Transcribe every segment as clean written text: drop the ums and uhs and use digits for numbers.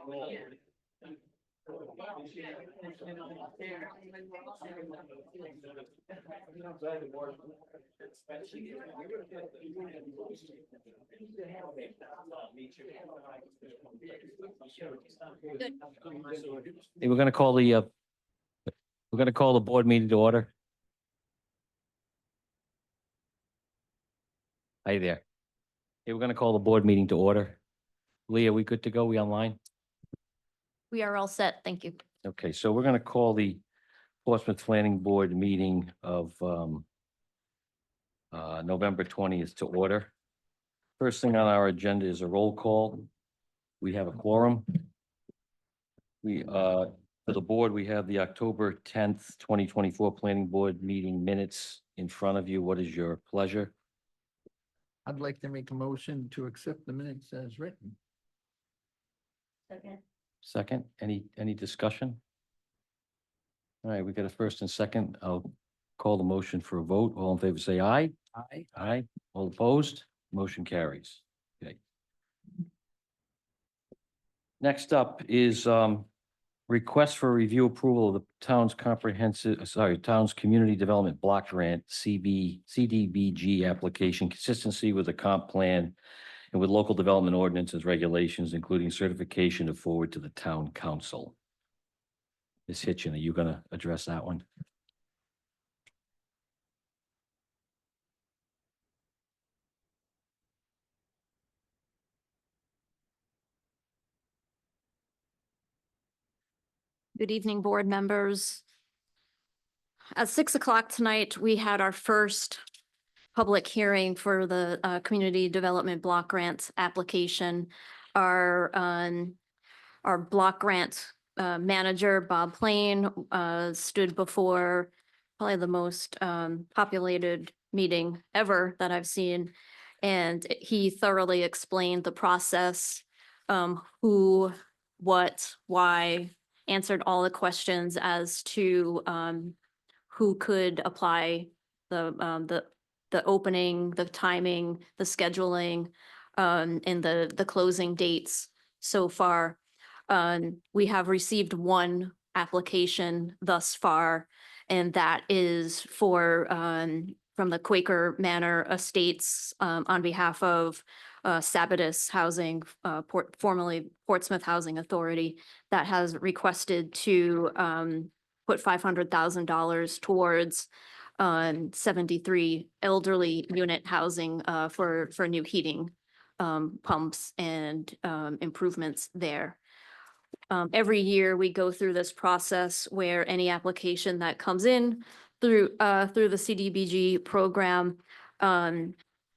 Hey, we're gonna call the board meeting to order. Hi there. Hey, we're gonna call the board meeting to order. Leah, we good to go? We online? We are all set. Thank you. Okay, so we're gonna call the Portsmouth Planning Board meeting of November 20th to order. First thing on our agenda is a roll call. We have a quorum. For the board, we have the October 10th, 2024 Planning Board meeting minutes in front of you. What is your pleasure? I'd like to make a motion to accept the minutes as written. Second, any discussion? All right, we got a first and second. I'll call the motion for a vote. All in favor, say aye. Aye. Aye. All opposed? Motion carries. Okay. Next up is request for review approval of the town's town's community development block grant, CDBG application, consistency with the comp plan and with local development ordinances, regulations, including certification to forward to the town council. Ms. Hitchin, are you gonna address that one? Good evening, board members. At 6 o'clock tonight, we had our first public hearing for the Community Development Block Grant application. Our block grant manager, Bob Plain, stood before probably the most populated meeting ever that I've seen. And he thoroughly explained the process, who, what, why, answered all the questions as to who could apply, the opening, the timing, the scheduling, and the closing dates so far. We have received one application thus far, and that is for from the Quaker Manor Estates on behalf of Sabatis Housing, formerly Portsmouth Housing Authority, that has requested to put $500,000 towards 73 elderly unit housing for new heating pumps and improvements there. Every year we go through this process where any application that comes in through the CDBG program,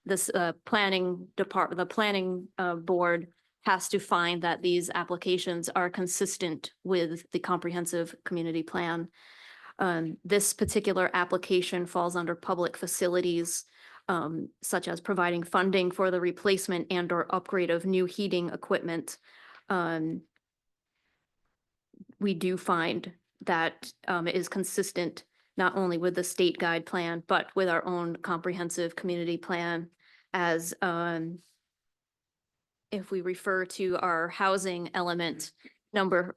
this planning department, the planning board has to find that these applications are consistent with the comprehensive community plan. This particular application falls under public facilities, such as providing funding for the replacement and or upgrade of new heating equipment. We do find that it is consistent not only with the state guide plan, but with our own comprehensive community plan, as if we refer to our housing element number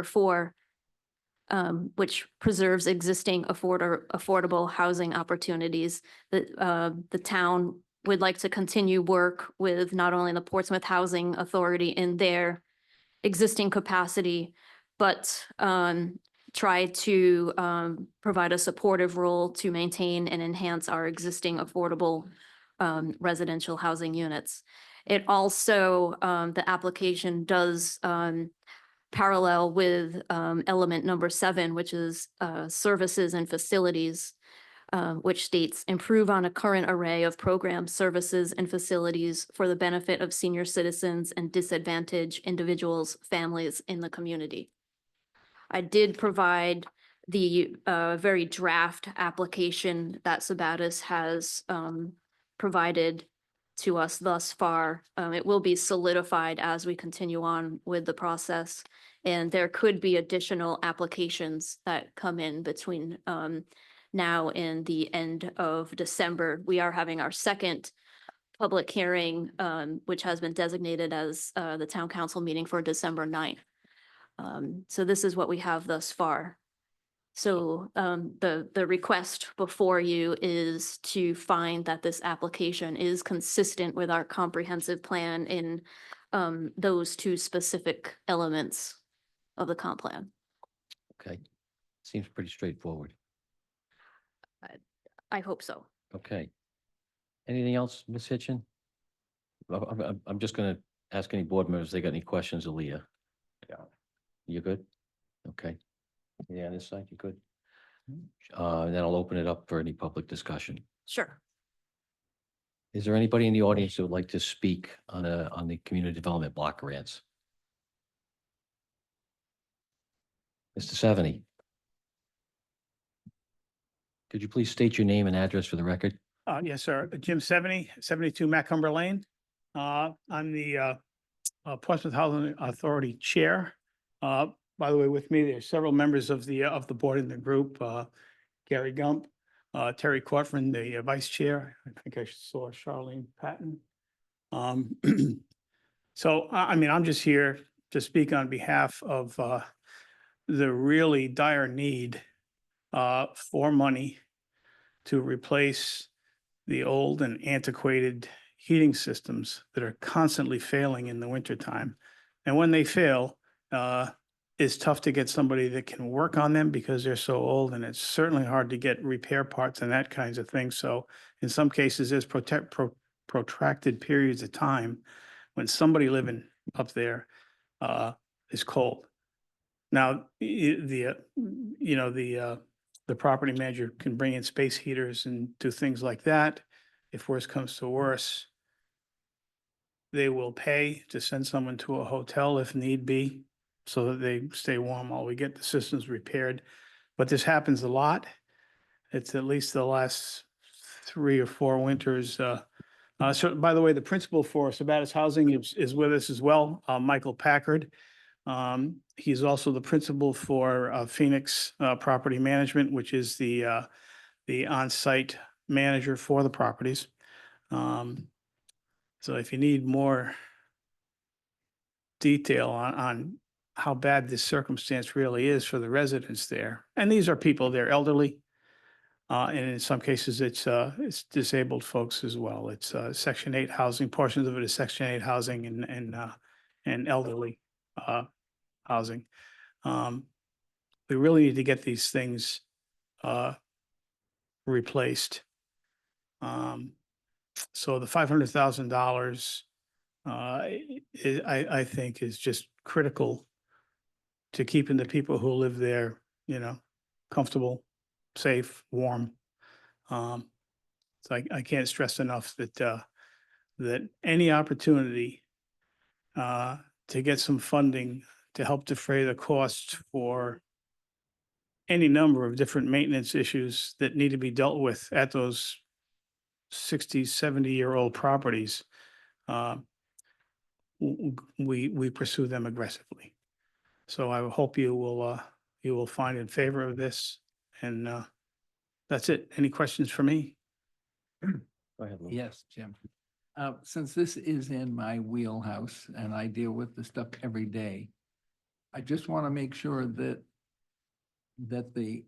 4, which preserves existing affordable housing opportunities. The town would like to continue work with not only the Portsmouth Housing Authority in their existing capacity, but try to provide a supportive role to maintain and enhance our existing affordable residential housing units. It also, the application does parallel with element number 7, which is services and facilities, which states improve on a current array of programs, services, and facilities for the benefit of senior citizens and disadvantaged individuals, families in the community. I did provide the very draft application that Sabatis has provided to us thus far. It will be solidified as we continue on with the process, and there could be additional applications that come in between now and the end of December. We are having our second public hearing, which has been designated as the town council meeting for December 9th. So this is what we have thus far. So the request before you is to find that this application is consistent with our comprehensive plan in those two specific elements of the comp plan. Okay, seems pretty straightforward. I hope so. Okay. Anything else, Ms. Hitchin? I'm just gonna ask any board members if they got any questions, Aaliyah. Yeah. You good? Okay. Yeah, on this side, you good? Then I'll open it up for any public discussion. Sure. Is there anybody in the audience who would like to speak on the community development block grants? Mr. Savany? Could you please state your name and address for the record? Yes, sir. Jim 72 Macumber Lane. I'm the Portsmouth Housing Authority Chair. By the way, with me, there's several members of the board in the group. Gary Gump, Terry Corcoran, the Vice Chair. I think I saw Charlene Patton. So, I mean, I'm just here to speak on behalf of the really dire need for money to replace the old and antiquated heating systems that are constantly failing in the wintertime. And when they fail, it's tough to get somebody that can work on them because they're so old, and it's certainly hard to get repair parts and that kinds of things. So in some cases, there's protracted periods of time when somebody living up there is cold. Now, the property manager can bring in space heaters and do things like that. If worse comes to worse, they will pay to send someone to a hotel if need be, so that they stay warm while we get the systems repaired. But this happens a lot. It's at least the last 3 or 4 winters. So, by the way, the principal for Sabatis Housing is with us as well, Michael Packard. He's also the principal for Phoenix Property Management, which is the on-site manager for the properties. So if you need more detail on how bad this circumstance really is for the residents there, and these are people, they're elderly, and in some cases it's disabled folks as well. It's Section 8 housing. Portions of it is Section 8 housing and elderly housing. We really need to get these things replaced. So the $500,000 I think is just critical to keeping the people who live there, comfortable, safe, warm. So I can't stress enough that any opportunity to get some funding to help defray the costs for any number of different maintenance issues that need to be dealt with at those 60, 70-year-old properties, we pursue them aggressively. So I hope you will find in favor of this, and that's it. Any questions for me? Go ahead, Lou. Yes, Jim. Since this is in my wheelhouse and I deal with the stuff every day, I just want to make sure that the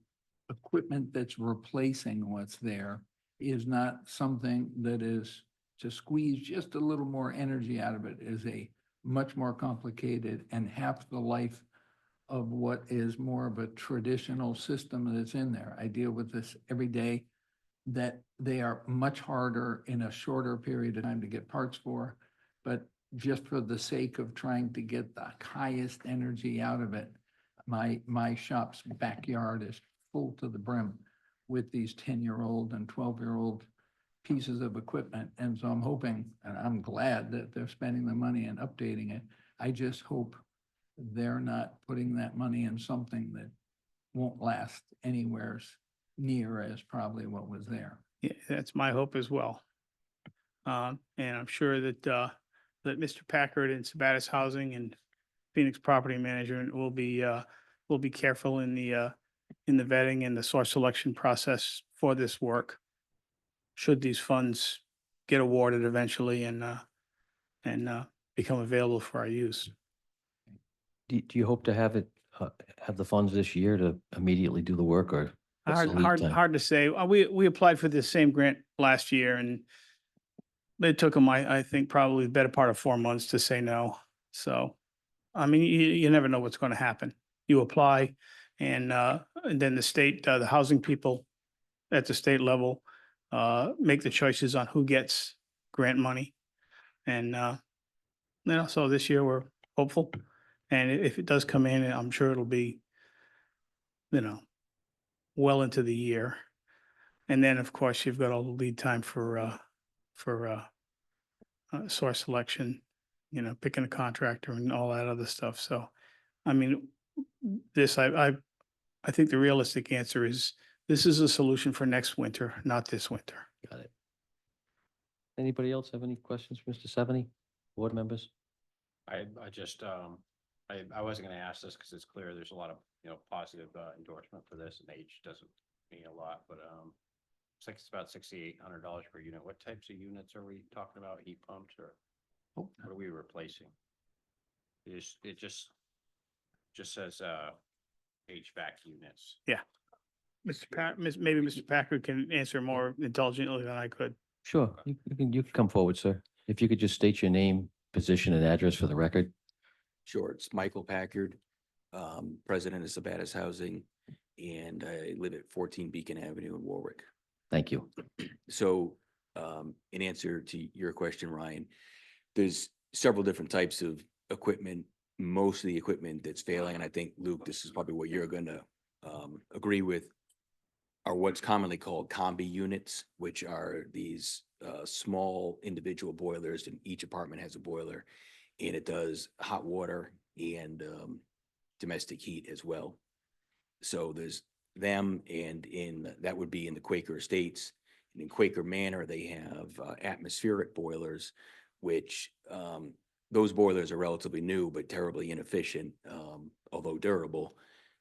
equipment that's replacing what's there is not something that is to squeeze just a little more energy out of it, is a much more complicated and half the life of what is more of a traditional system that's in there. I deal with this every day, that they are much harder in a shorter period of time to get parts for, but just for the sake of trying to get the highest energy out of it, my shop's backyard is full to the brim with these 10-year-old and 12-year-old pieces of equipment. And so I'm hoping, and I'm glad that they're spending the money and updating it. I just hope they're not putting that money in something that won't last anywhere near as probably what was there. Yeah, that's my hope as well. And I'm sure that Mr. Packard and Sabatis Housing and Phoenix Property Management will be careful in the vetting and the source selection process for this work, should these funds get awarded eventually and become available for our use. Do you hope to have it, have the funds this year to immediately do the work, or what's the lead time? Hard to say. We applied for this same grant last year and it took them, I think, probably the better part of 4 months to say no. So, I mean, you never know what's going to happen. You apply and then the state, the housing people at the state level make the choices on who gets grant money. And, so this year we're hopeful. And if it does come in, I'm sure it'll be, well into the year. And then, of course, you've got all the lead time for source selection, picking a contractor and all that other stuff. So, I mean, I think the realistic answer is this is a solution for next winter, not this winter. Got it. Anybody else have any questions for Mr. Seveny? Board members? I just, I wasn't gonna ask this because it's clear there's a lot of, positive endorsement for this, and age doesn't mean a lot, but it's about $6,800 per unit. What types of units are we talking about? Heat pumps or what are we replacing? It just says HVAC units. Maybe Mr. Packard can answer more intelligently than I could. Sure, you can come forward, sir. If you could just state your name, position, and address for the record. Sure, it's Michael Packard, president of Sabatis Housing, and I live at 14 Beacon Avenue in Warwick. Thank you. So, in answer to your question, Ryan, there's several different types of equipment. Most of the equipment that's failing, and I think, Luke, this is probably what you're gonna agree with, are what's commonly called combi units, which are these small individual boilers, and each apartment has a boiler, and it does hot water and domestic heat as well. So there's them, and that would be in the Quaker Estates. And in Quaker Manor, they have atmospheric boilers, which those boilers are relatively new but terribly inefficient, although durable.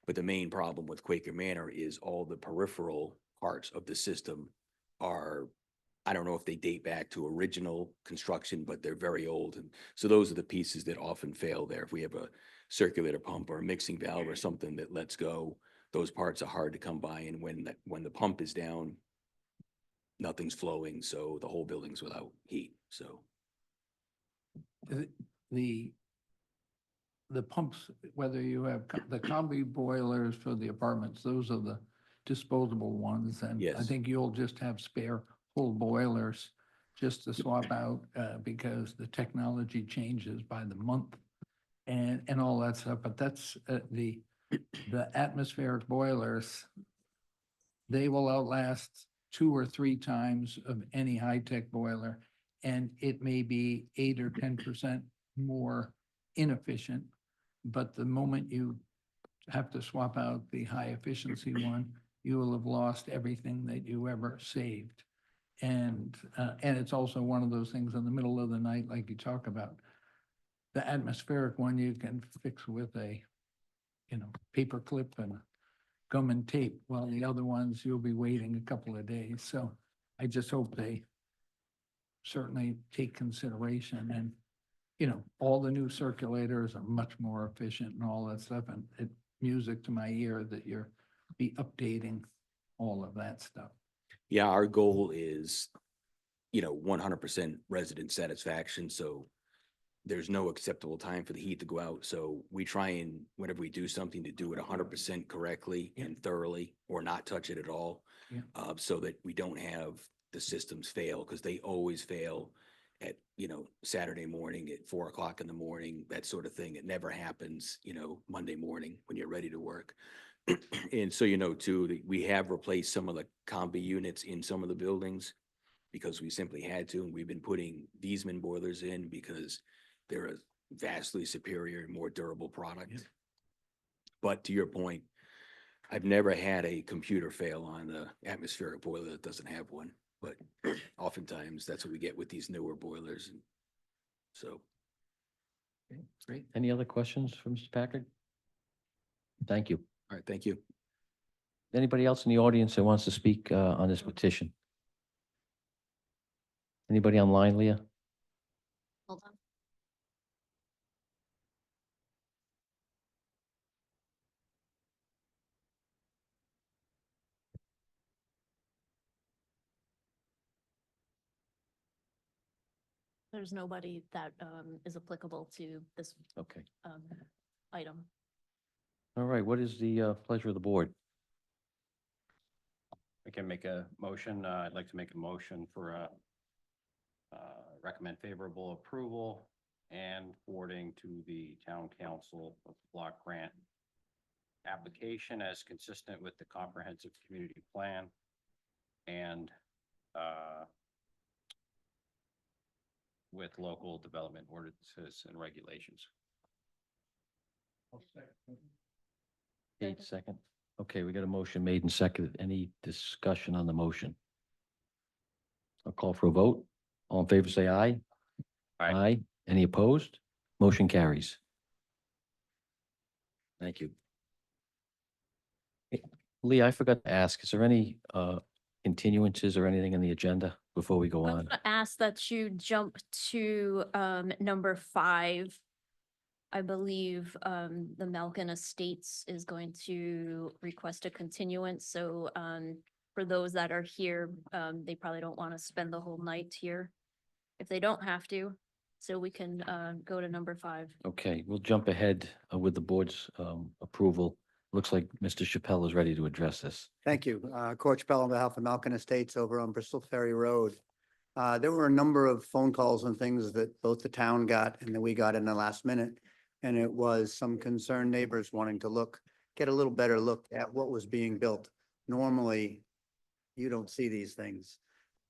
But the main problem with Quaker Manor is all the peripheral parts of the system are, I don't know if they date back to original construction, but they're very old. And so those are the pieces that often fail there. If we have a circulator pump or a mixing valve or something that lets go, those parts are hard to come by. And when the pump is down, nothing's flowing. So the whole building's without heat. So The pumps, whether you have the combi boilers for the apartments, those are the disposable ones. And I Yes. think you'll just have spare full boilers just to swap out because the technology changes by the month and all that stuff. But that's the atmospheric boilers, they will outlast 2 or 3 times of any high-tech boiler. And it may be 8 or 10% more inefficient. But the moment you have to swap out the high efficiency one, you will have lost everything that you ever saved. And it's also one of those things in the middle of the night, like you talk about. The atmospheric one you can fix with a, paper clip and gum and tape, while the other ones you'll be waiting a couple of days. So I just hope they certainly take consideration and, all the new circulators are much more efficient and all that stuff. And it's music to my ear that you're be updating all of that stuff. yeah, our goal is, 100% resident satisfaction. So there's no acceptable time for the heat to go out. So we try and whenever we do something to do it 100% correctly and thoroughly, or not touch it at all. Yeah. So that we don't have the systems fail, because they always fail at, Saturday morning at 4 o'clock in the morning, that sort of thing. It never happens, Monday morning when you're ready to work. And so, too, that we have replaced some of the combi units in some of the buildings because we simply had to. And we've been putting Wiesmann boilers in because they're a vastly superior and more durable product. Yeah. But to your point, I've never had a computer fail on the atmospheric boiler that doesn't have one. But oftentimes that's what we get with these newer boilers. And so. Okay, great. Any other questions for Mr. Packard? Thank you. All right, thank you. Anybody else in the audience that wants to speak on this petition? Anybody online, Leah? Hold on. There's nobody that is applicable to this Okay. item. All right, what is the pleasure of the board? I can make a motion. I'd like to make a motion for recommend favorable approval and forwarding to the town council of the block grant application as consistent with the comprehensive community plan and with local development ordinances and regulations. Eight second. Okay, we got a motion made and seconded. Any discussion on the motion? I'll call for a vote. All in favor, say aye. Aye. Any opposed? Motion carries. Thank you. Hey, Lee, I forgot to ask, is there any continuances or anything in the agenda before we go I'm on? gonna ask that you jump to number 5. I believe the Malkin Estates is going to request a continuance, so for those that are here, they probably don't want to spend the whole night here if they don't have to, so we can go to number 5. Okay, we'll jump ahead with the board's approval. Looks like Mr. Chappelle is ready to address this. Thank you. Coach Pell on behalf of Malkin Estates over on Bristol Ferry Road. There were a number of phone calls and things that both the town got and that we got in the last minute. And it was some concerned neighbors wanting to get a little better look at what was being built. Normally, you don't see these things.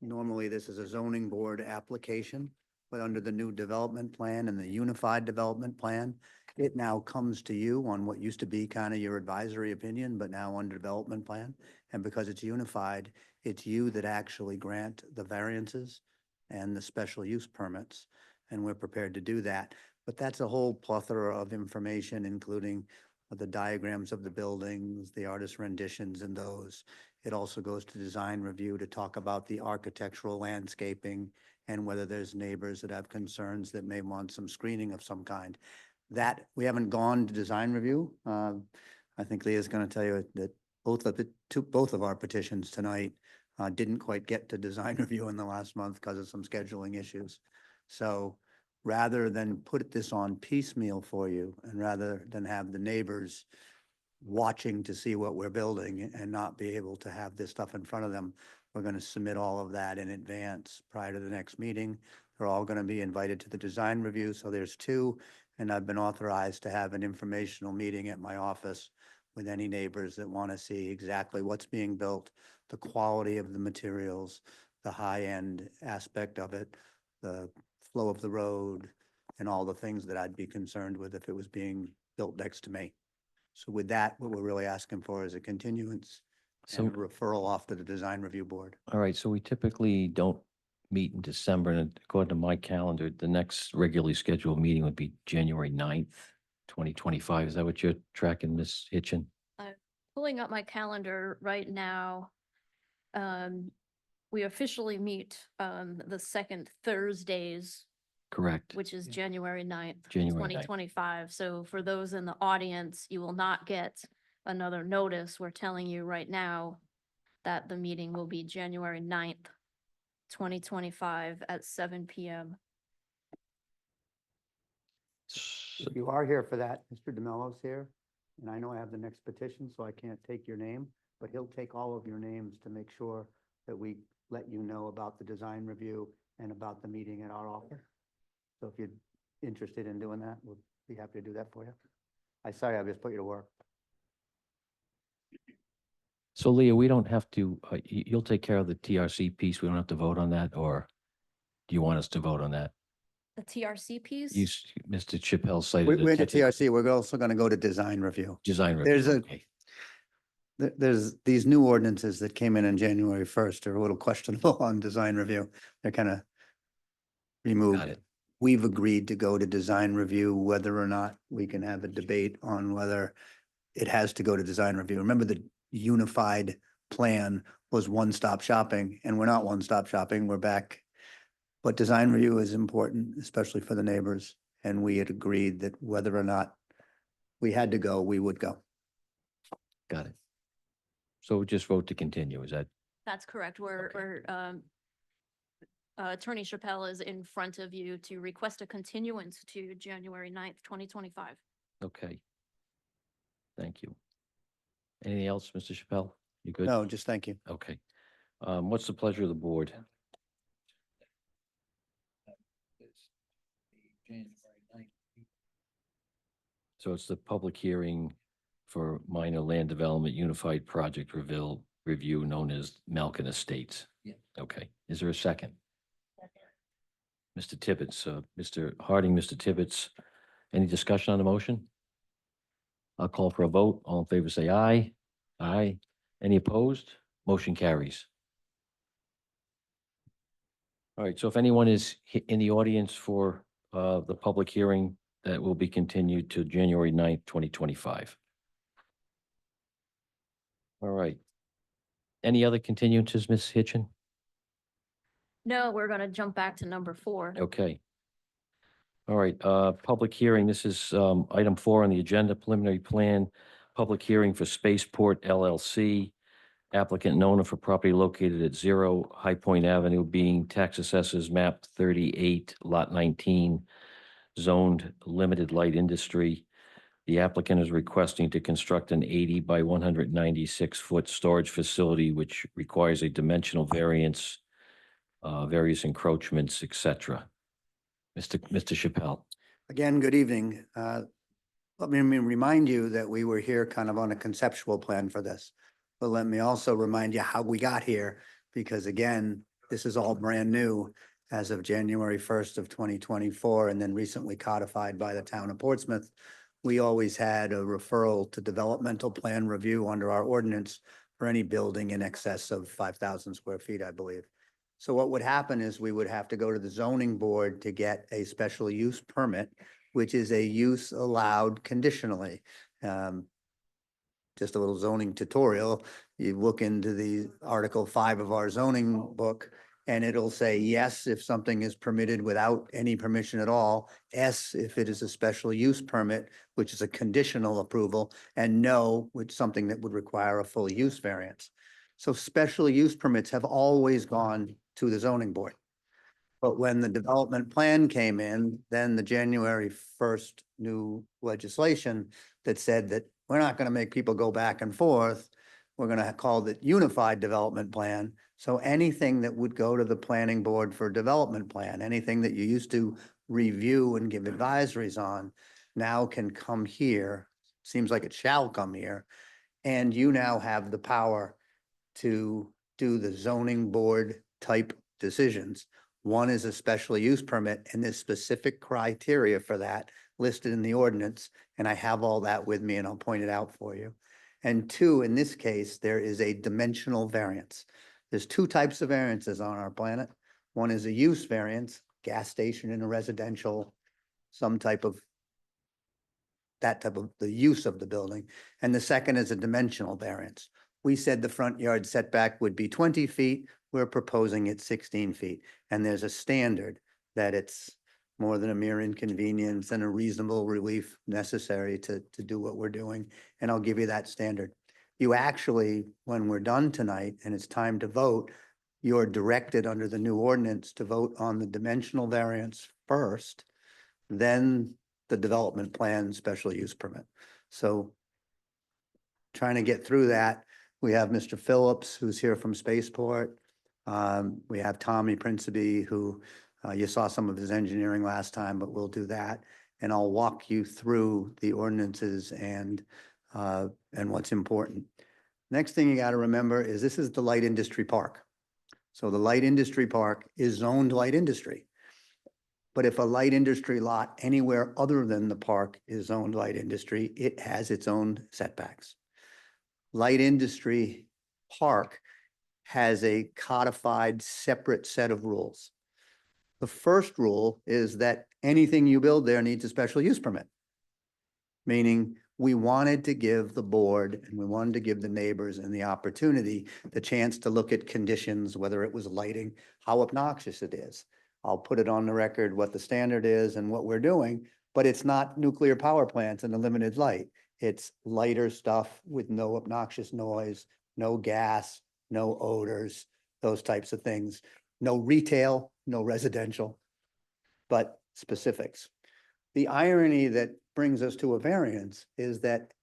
Normally, this is a zoning board application, but under the new development plan and the unified development plan, it now comes to you on what used to be kind of your advisory opinion, but now under development plan. And because it's unified, it's you that actually grant the variances and the special use permits. And we're prepared to do that. But that's a whole plethora of information, including the diagrams of the buildings, the artist renditions and those. It also goes to design review to talk about the architectural landscaping and whether there's neighbors that have concerns that may want some screening of some kind. That, we haven't gone to design review. I think Leah's going to tell you that both of our petitions tonight didn't quite get to design review in the last month because of some scheduling issues. So rather than put this on piecemeal for you and rather than have the neighbors watching to see what we're building and not be able to have this stuff in front of them, we're going to submit all of that in advance prior to the next meeting. They're all going to be invited to the design review. So there's 2, and I've been authorized to have an informational meeting at my office with any neighbors that want to see exactly what's being built, the quality of the materials, the high-end aspect of it, the flow of the road, and all the things that I'd be concerned with if it was being built next to me. So with that, what we're really asking for is a continuance and a So, referral off to the design review board. all right, so we typically don't meet in December, and according to my calendar, the next regularly scheduled meeting would be January 9th, 2025. Is that what you're tracking, Ms. Hitchin? Pulling up my calendar right now, we officially meet the second Thursdays, Correct. which is Yeah. January 9th, January 9th. 2025. So for those in the audience, you will not get another notice. We're telling you right now that the meeting will be January 9th, 2025 at 7 PM. If you are here for that, Mr. DeMello's here, and I know I have the next petition, so I can't take your name, but he'll take all of your names to make sure that we let you know about the design review and about the meeting at our office. So if you're interested in doing that, we'll be happy to do that for you. Sorry, I just put you to work. So Leah, we don't have to, you'll take care of the TRC piece. We don't have to vote on that, or do you want us to vote on that? The TRC piece? Mr. Chappelle cited. We're a at TRC, we're also going to go to design review. Design. There's review. a- Okay. There's these new ordinances that came in January 1st are a little questionable on design review. They're kind of removed. Got it. We've agreed to go to design review, whether or not we can have a debate on whether it has to go to design review. Remember, the unified plan was one-stop shopping, and we're not one-stop shopping. We're back But design review is important, especially for the neighbors, and we had agreed that whether or not we had to go, we would go. Got it. So we just vote to continue, is that, That's correct. Attorney Chappelle is in front of you to request a continuance to January 9th, 2025. okay? Thank you. Anything else, Mr. Chappelle? You good? No, just thank you. Okay. What's the pleasure of the board? So it's the public hearing for minor land development unified project review known as Malkin Estates. Yeah. Okay, is there a second? Mr. Tibbetts, Mr. Harding, Mr. Tibbetts, any discussion on the motion? I'll call for a vote. All in favor, say aye. Aye. Any opposed? Motion carries. All right, so if anyone is in the audience for the public hearing, that will be continued to January 9th, 2025. All right. Any other continuances, Ms. Hitchin? No, we're going to jump back to number 4. Okay. All right, public hearing. This is item 4 on the agenda, preliminary plan, public hearing for Spaceport LLC. Applicant and owner for property located at 0 High Point Avenue, being tax assessors map 38, lot 19, zoned limited light industry. The applicant is requesting to construct an 80 by 196-foot storage facility, which requires a dimensional variance, various encroachments, et cetera. Mr. Chappelle. Again, good evening. Let me remind you that we were here kind of on a conceptual plan for this. But let me also remind you how we got here, because again, this is all brand new as of January 1st of 2024, and then recently codified by the town of Portsmouth. We always had a referral to developmental plan review under our ordinance for any building in excess of 5,000 square feet, I believe. So what would happen is we would have to go to the zoning board to get a special use permit, which is a use allowed conditionally. Just a little zoning tutorial. You look into the Article 5 of our zoning book, and it'll say yes if something is permitted without any permission at all, S if it is a special use permit, which is a conditional approval, and no, which is something that would require a full use variance. So special use permits have always gone to the zoning board. But when the development plan came in, then the January 1st new legislation that said that we're not going to make people go back and forth. We're going to call it unified development plan. So anything that would go to the planning board for development plan, anything that you used to review and give advisories on, now can come here. Seems like it shall come here. And you now have the power to do the zoning board type decisions. One is a special use permit, and there's specific criteria for that listed in the ordinance. And I have all that with me, and I'll point it out for you. And 2, in this case, there is a dimensional variance. There's 2 types of variances on our planet. One is a use variance, gas station in a residential, some type of that type of the use of the building. And the second is a dimensional variance. We said the front yard setback would be 20 feet. We're proposing it 16 feet. And there's a standard that it's more than a mere inconvenience and a reasonable relief necessary to do what we're doing. And I'll give you that standard. You actually, when we're done tonight and it's time to vote, you're directed under the new ordinance to vote on the dimensional variance first, then the development plan special use permit. So trying to get through that, we have Mr. Phillips, who's here from Spaceport. We have Tommy Principe, who you saw some of his engineering last time, but we'll do that. And I'll walk you through the ordinances and what's important. Next thing you got to remember is this is the light industry park. So the light industry park is zoned light industry. But if a light industry lot anywhere other than the park is zoned light industry, it has its own setbacks. Light industry park has a codified separate set of rules. The first rule is that anything you build there needs a special use permit. Meaning we wanted to give the board and we wanted to give the neighbors and the opportunity, the chance to look at conditions, whether it was lighting, how obnoxious it is. I'll put it on the record what the standard is and what we're doing, but it's not nuclear power plants and a limited light. It's lighter stuff with no obnoxious noise, no gas, no odors, those types of things. No retail, no residential, but specifics. The irony that brings us to a variance is that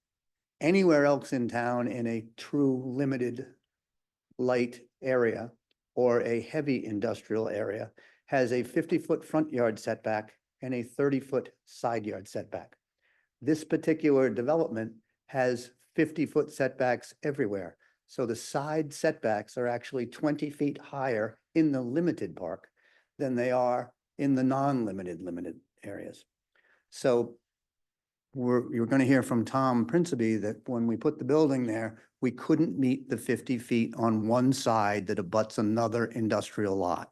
anywhere else in town in a true limited light area or a heavy industrial area has a 50-foot front yard setback and a 30-foot side yard setback. This particular development has 50-foot setbacks everywhere. So the side setbacks are actually 20 feet higher in the limited park than they are in the non-limited limited areas. So you're going to hear from Tom Principe that when we put the building there, we couldn't meet the 50 feet on one side that abuts another industrial lot.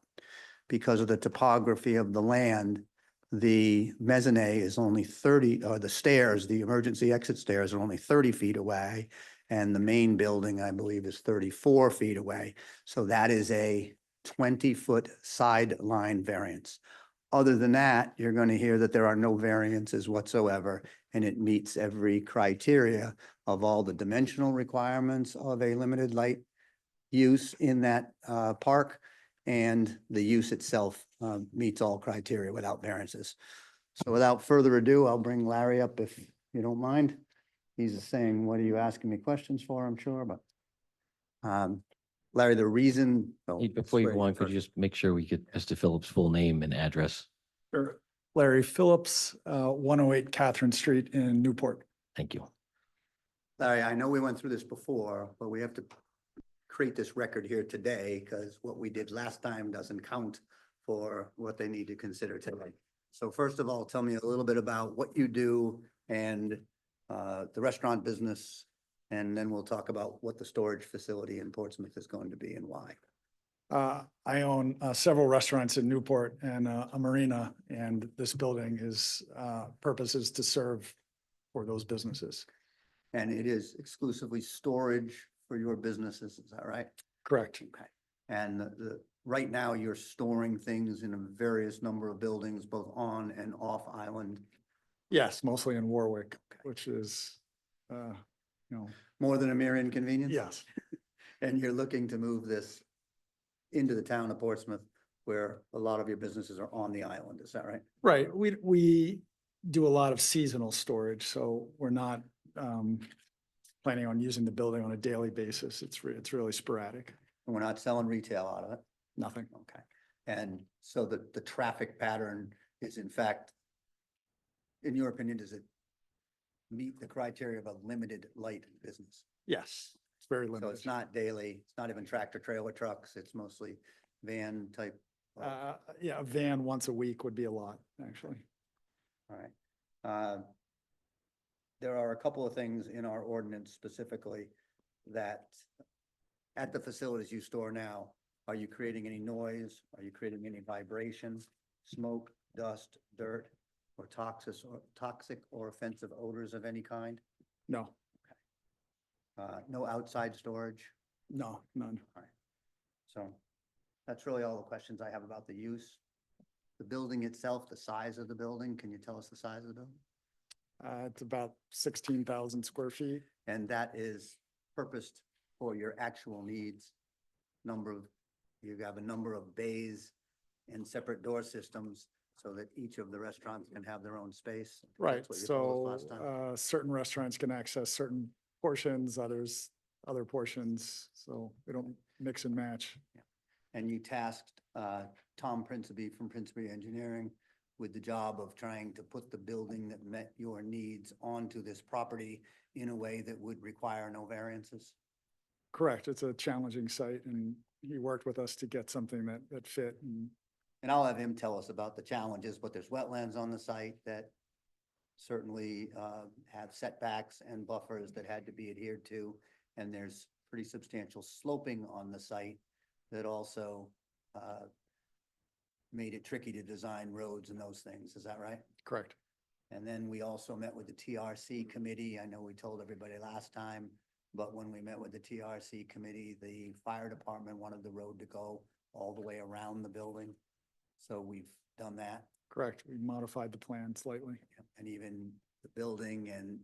Because of the topography of the land, the mezzanine is only 30, or the stairs, the emergency exit stairs are only 30 feet away. And the main building, I believe, is 34 feet away. So that is a 20-foot sideline variance. Other than that, you're going to hear that there are no variances whatsoever, and it meets every criteria of all the dimensional requirements of a limited light use in that park, and the use itself meets all criteria without variances. So without further ado, I'll bring Larry up if you don't mind. He's saying, what are you asking me questions for, I'm sure, but Larry, the reason. Hey, before you go on, could you just make sure we get Mr. Phillips' full name and address? Sure. Larry Phillips, 108 Catherine Street in Newport. Thank you. Larry, I know we went through this before, but we have to create this record here today because what we did last time doesn't count for what they need to consider today. So first of all, tell me a little bit about what you do and the restaurant business, and then we'll talk about what the storage facility in Portsmouth is going to be and why. I own several restaurants in Newport and a marina, and this building is purpose is to serve for those businesses. And it is exclusively storage for your businesses, is that right? Correct. Okay. And right now you're storing things in a various number of buildings, both on and off island. Yes, mostly in Warwick, which is, you know, More than a mere inconvenience? yes, And you're looking to move this into the town of Portsmouth, where a lot of your businesses are on the island, is that right? right. We do a lot of seasonal storage, so we're not planning on using the building on a daily basis. It's really sporadic. And we're not selling retail out of it? Nothing. Okay. And so the traffic pattern is in fact, in your opinion, does it meet the criteria of a limited light business? Yes, it's very So limited. it's not daily, it's not even tractor trailer trucks, it's mostly van type. Yeah, a van once a week would be a lot, actually. All right. There are a couple of things in our ordinance specifically that at the facilities you store now, are you creating any noise? Are you creating any vibration, smoke, dust, dirt, or toxic or offensive odors of any kind? No, No outside storage? no, none. So that's really all the questions I have about the use. The building itself, the size of the building, can you tell us the size of the building? It's about 16,000 square feet. And that is purposed for your actual needs. You have a number of bays and separate door systems so that each of the restaurants can have their own space. Right, That's what you told us so last time. certain restaurants can access certain portions, others, other portions, so we don't mix and match. And you tasked Tom Principe from Principe Engineering with the job of trying to put the building that met your needs onto this property in a way that would require no variances? Correct, it's a challenging site, and he worked with us to get something that fit, and And I'll have him tell us about the challenges, but there's wetlands on the site that certainly have setbacks and buffers that had to be adhered to. And there's pretty substantial sloping on the site that also made it tricky to design roads and those things. Is that right? correct. And then we also met with the TRC committee. I know we told everybody last time, but when we met with the TRC committee, the fire department wanted the road to go all the way around the building. So we've done that. Correct. We modified the plan slightly. And even the building, and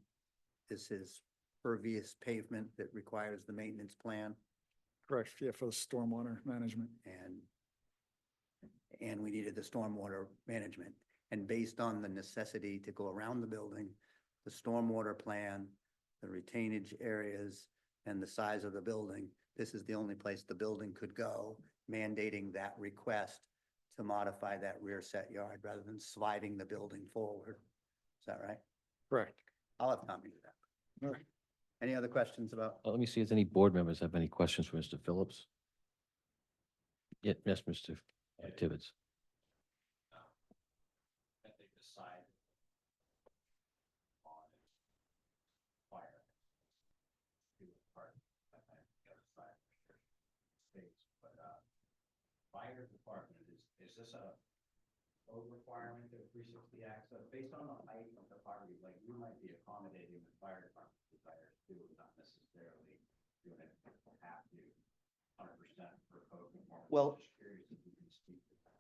this is pervious pavement that requires the maintenance plan, Correct. Yeah, for the stormwater management. and we needed the stormwater management. And based on the necessity to go around the building, the stormwater plan, the retainage areas, and the size of the building, this is the only place the building could go, mandating that request to modify that rear set yard rather than sliding the building forward. Is that right? Correct. I'll have Tommy do that. All right. Any other questions about? Let me see if any board members have any questions for Mr. Phillips. Yeah, yes, Mr. Tibbetts. I think the side on fire. Do a part, I think the other side for sure states, but fire department, is this a code requirement of 360 access based on the height of the property? Like you might be accommodating the fire department desires too, not necessarily doing it have to 100% for code conformity. Well, Just curious if you can speak to that.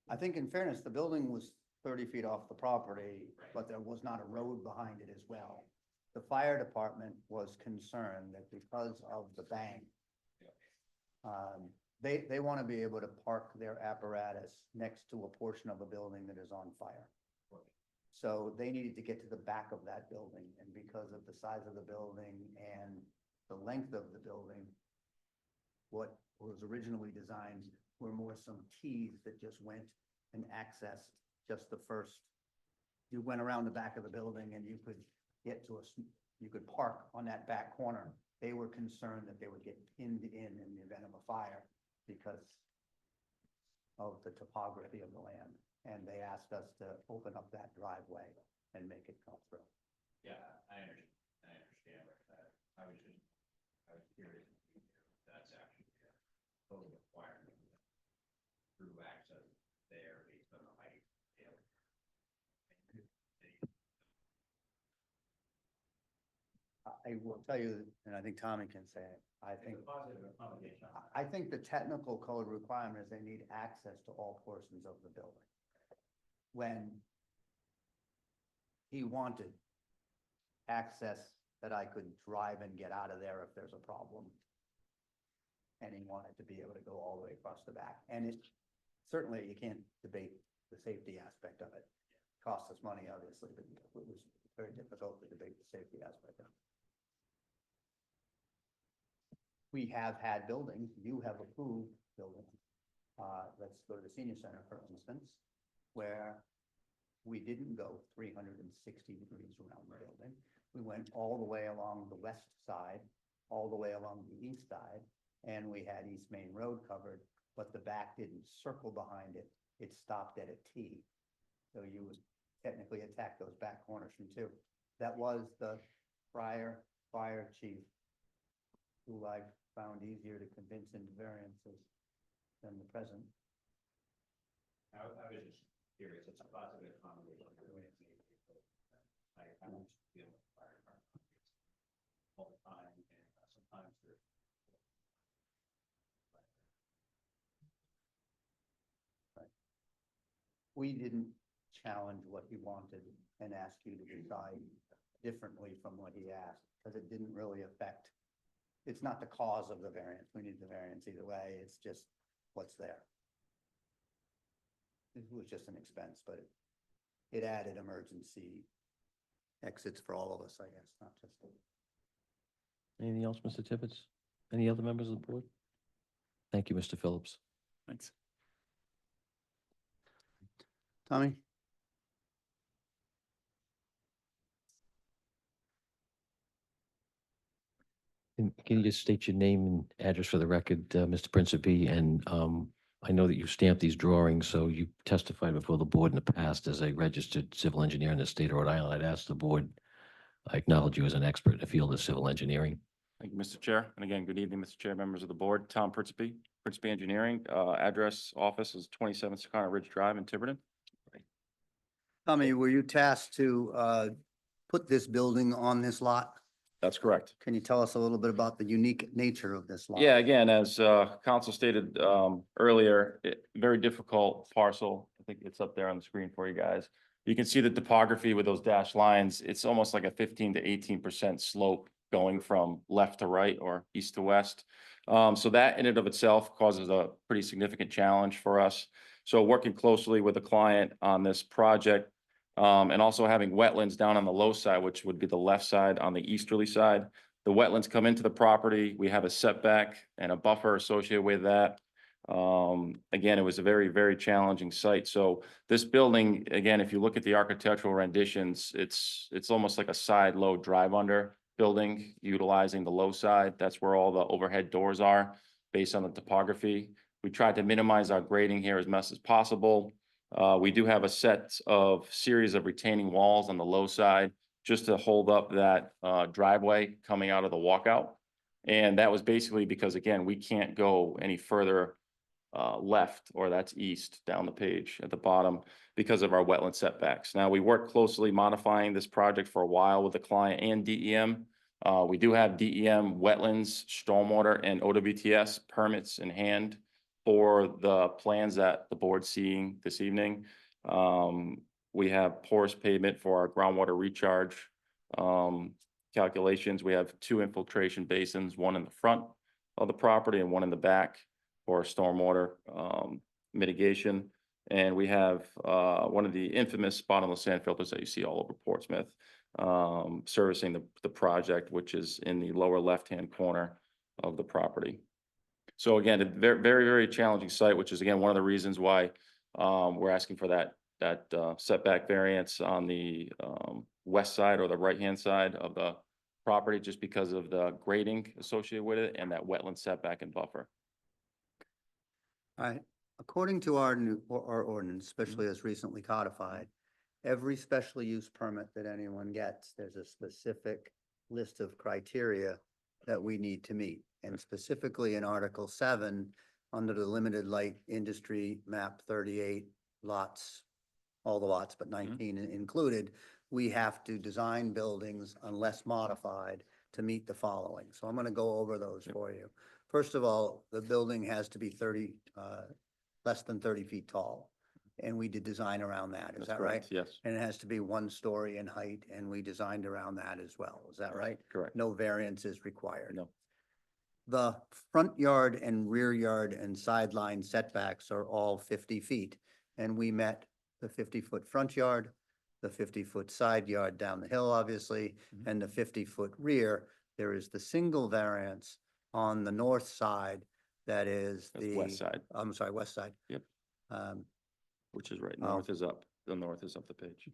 I think in fairness, the building was 30 feet off the property, but there was not a road behind it as well. The fire department was concerned that because of the bank, they want to be able to park their apparatus next to a portion of a building that is on fire. So they needed to get to the back of that building, and because of the size of the building and the length of the building, what was originally designed were more some Ts that just went and accessed just the first. You went around the back of the building and you could get to you could park on that back corner. They were concerned that they would get pinned in the event of a fire because of the topography of the land. And they asked us to open up that driveway and make it come through. Yeah, I understand what that, I was curious if that's actually a total requirement through access there based on the height. I will tell you, and I think Tommy can say it, I think, It's a positive accommodation. I think the technical code requirement is they need access to all portions of the building. When he wanted access that I could drive and get out of there if there's a problem. And he wanted to be able to go all the way across the back. And it, certainly you can't debate the safety aspect of it. Costs us money, obviously, but it was very difficult to debate the safety aspect of it. We have had buildings, you have approved buildings. Let's go to the senior center, for instance, where we didn't go 360 degrees around the building. We went all the way along the west side, all the way along the east side, and we had East Main Road covered, but the back didn't circle behind it. It stopped at a T. So you would technically attack those back corners from two. That was the prior fire chief, who I found easier to convince into variances than the present. I was just curious, it's a positive accommodation. I don't deal with fire department all the time, and sometimes they're. We didn't challenge what he wanted and ask you to decide differently from what he asked, because it didn't really affect. It's not the cause of the variance. We need the variance either way. It's just what's there. It was just an expense, but it added emergency exits for all of us, I guess, not just. Anything else, Mr. Tibbetts? Any other members of the board? Thank you, Mr. Phillips. Thanks. Tommy? And can you just state your name and address for the record, Mr. Principe? And I know that you stamped these drawings, so you testified before the board in the past as a registered civil engineer in the state of Rhode Island. I'd ask the board, I acknowledge you as an expert in the field of civil engineering. Thank you, Mr. Chair. And again, good evening, Mr. Chair, members of the board. Tom Principe, Principe Engineering. Address, office is 27 Secana Ridge Drive in Tiverton. Tommy, were you tasked to put this building on this lot? That's correct. Can you tell us a little bit about the unique nature of this lot? Yeah, again, as council stated earlier, very difficult parcel. I think it's up there on the screen for you guys. You can see the topography with those dashed lines. It's almost like a 15 to 18% slope going from left to right or east to west. So that in and of itself causes a pretty significant challenge for us. So working closely with the client on this project, and also having wetlands down on the low side, which would be the left side on the easterly side. The wetlands come into the property. We have a setback and a buffer associated with that. Again, it was a very, very challenging site. So this building, again, if you look at the architectural renditions, it's almost like a side low drive under building utilizing the low side. That's where all the overhead doors are based on the topography. We tried to minimize our grading here as much as possible. We do have a set of series of retaining walls on the low side just to hold up that driveway coming out of the walkout. And that was basically because, again, we can't go any further left, or that's east down the page at the bottom, because of our wetland setbacks. Now, we worked closely modifying this project for a while with the client and DEM. We do have DEM wetlands, stormwater, and OWTS permits in hand for the plans that the board's seeing this evening. We have porous pavement for our groundwater recharge calculations. We have 2 infiltration basins, one in the front of the property and one in the back for stormwater mitigation. And we have one of the infamous bottomless sand filters that you see all over Portsmouth, servicing the project, which is in the lower left-hand corner of the property. So again, a very, very, very challenging site, which is again one of the reasons why we're asking for that setback variance on the west side or the right-hand side of the property, just because of the grading associated with it and that wetland setback and buffer. All right, according to our ordinance, especially as recently codified, every special use permit that anyone gets, there's a specific list of criteria that we need to meet. And specifically in Article 7, under the limited light industry map 38 lots, all the lots but 19 included, we have to design buildings unless modified to meet the following. So I'm going to go over those for you. First of all, the building has to be less than 30 feet tall. And we did design around that. Is That's that right? correct, yes. And it has to be 1 story in height, and we designed around that as well. Is that right? Correct. No variance is required. No. The front yard and rear yard and sideline setbacks are all 50 feet. And we met the 50-foot front yard, the 50-foot side yard down the hill, obviously, and the 50-foot rear. There is the single variance on the north side that is That's the west side. I'm sorry, west side. Yep. Which is right, Oh. north is up, the north is up the page.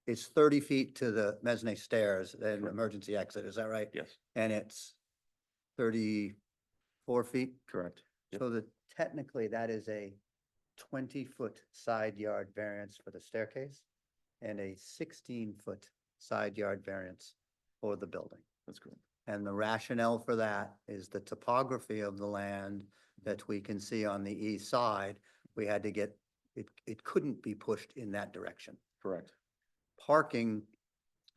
It's 30 feet to the mezzanine stairs and Correct. emergency exit, is that right? Yes, And it's 34 feet? correct. Yep. So technically that is a 20-foot side yard variance for the staircase and a 16-foot side yard variance for the building. That's correct. And the rationale for that is the topography of the land that we can see on the east side. We had to get, it couldn't be pushed in that direction. Correct. Parking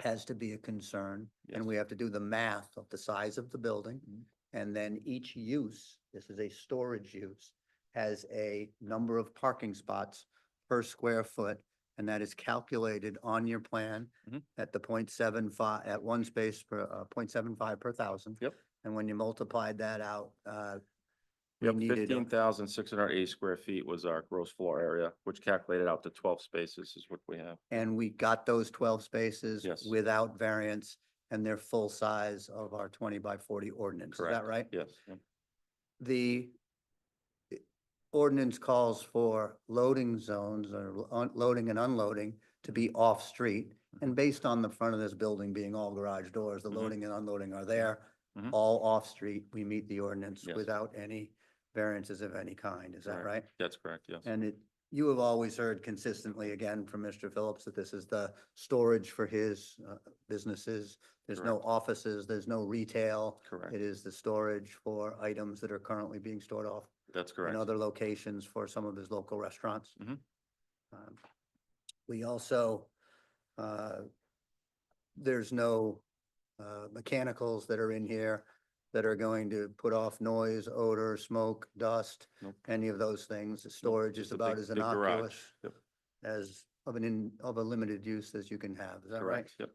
has to be a concern, and Yes. we have to do the math of the size of the building. Mhm. And then each use, this is a storage use, has a number of parking spots per square foot. And that is calculated on your plan Mhm. at the 0.75, at 1 space per, 0.75 per thousand. Yep. And when you multiplied that out, we Yep, needed, 15,680 square feet was our gross floor area, which calculated out to 12 spaces is what we have. and we got those 12 spaces Yes. without variance, and they're full size of our 20 by 40 ordinance. Is that Correct. right? Yes. Yep. The ordinance calls for loading zones or loading and unloading to be off-street. And based on the front of this building being all garage doors, the Mhm. loading and unloading are there, Mhm. all off-street. We meet the ordinance Yes. without any variances of any kind. Is that Correct. right? That's correct, yes. And you have always heard consistently again from Mr. Phillips that this is the storage for his businesses. There's no Correct. offices, there's no retail. Correct. It is the storage for items that are currently being stored off That's in correct. other locations for some of his local restaurants. Mhm. We also there's no mechanicals that are in here that are going to put off noise, odor, smoke, dust, Nope. any of those things. The storage is Just a about big- as big garage. innocuous Yep, as of a limited use as you can have. Is that right? correct,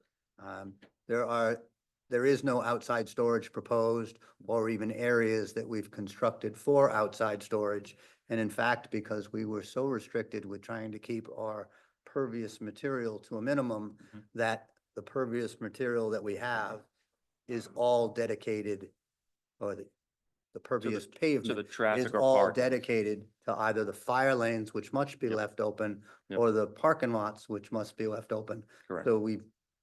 yep. There is no outside storage proposed or even areas that we've constructed for outside storage. And in fact, because we were so restricted with trying to keep our pervious material to a minimum, Mhm. that the pervious material that we have is all dedicated, or the pervious To the pavement is traffic or all parking. dedicated to either the fire lanes, which must be Yep. left open, Yep. or the parking lots, which must be left open. Correct, So we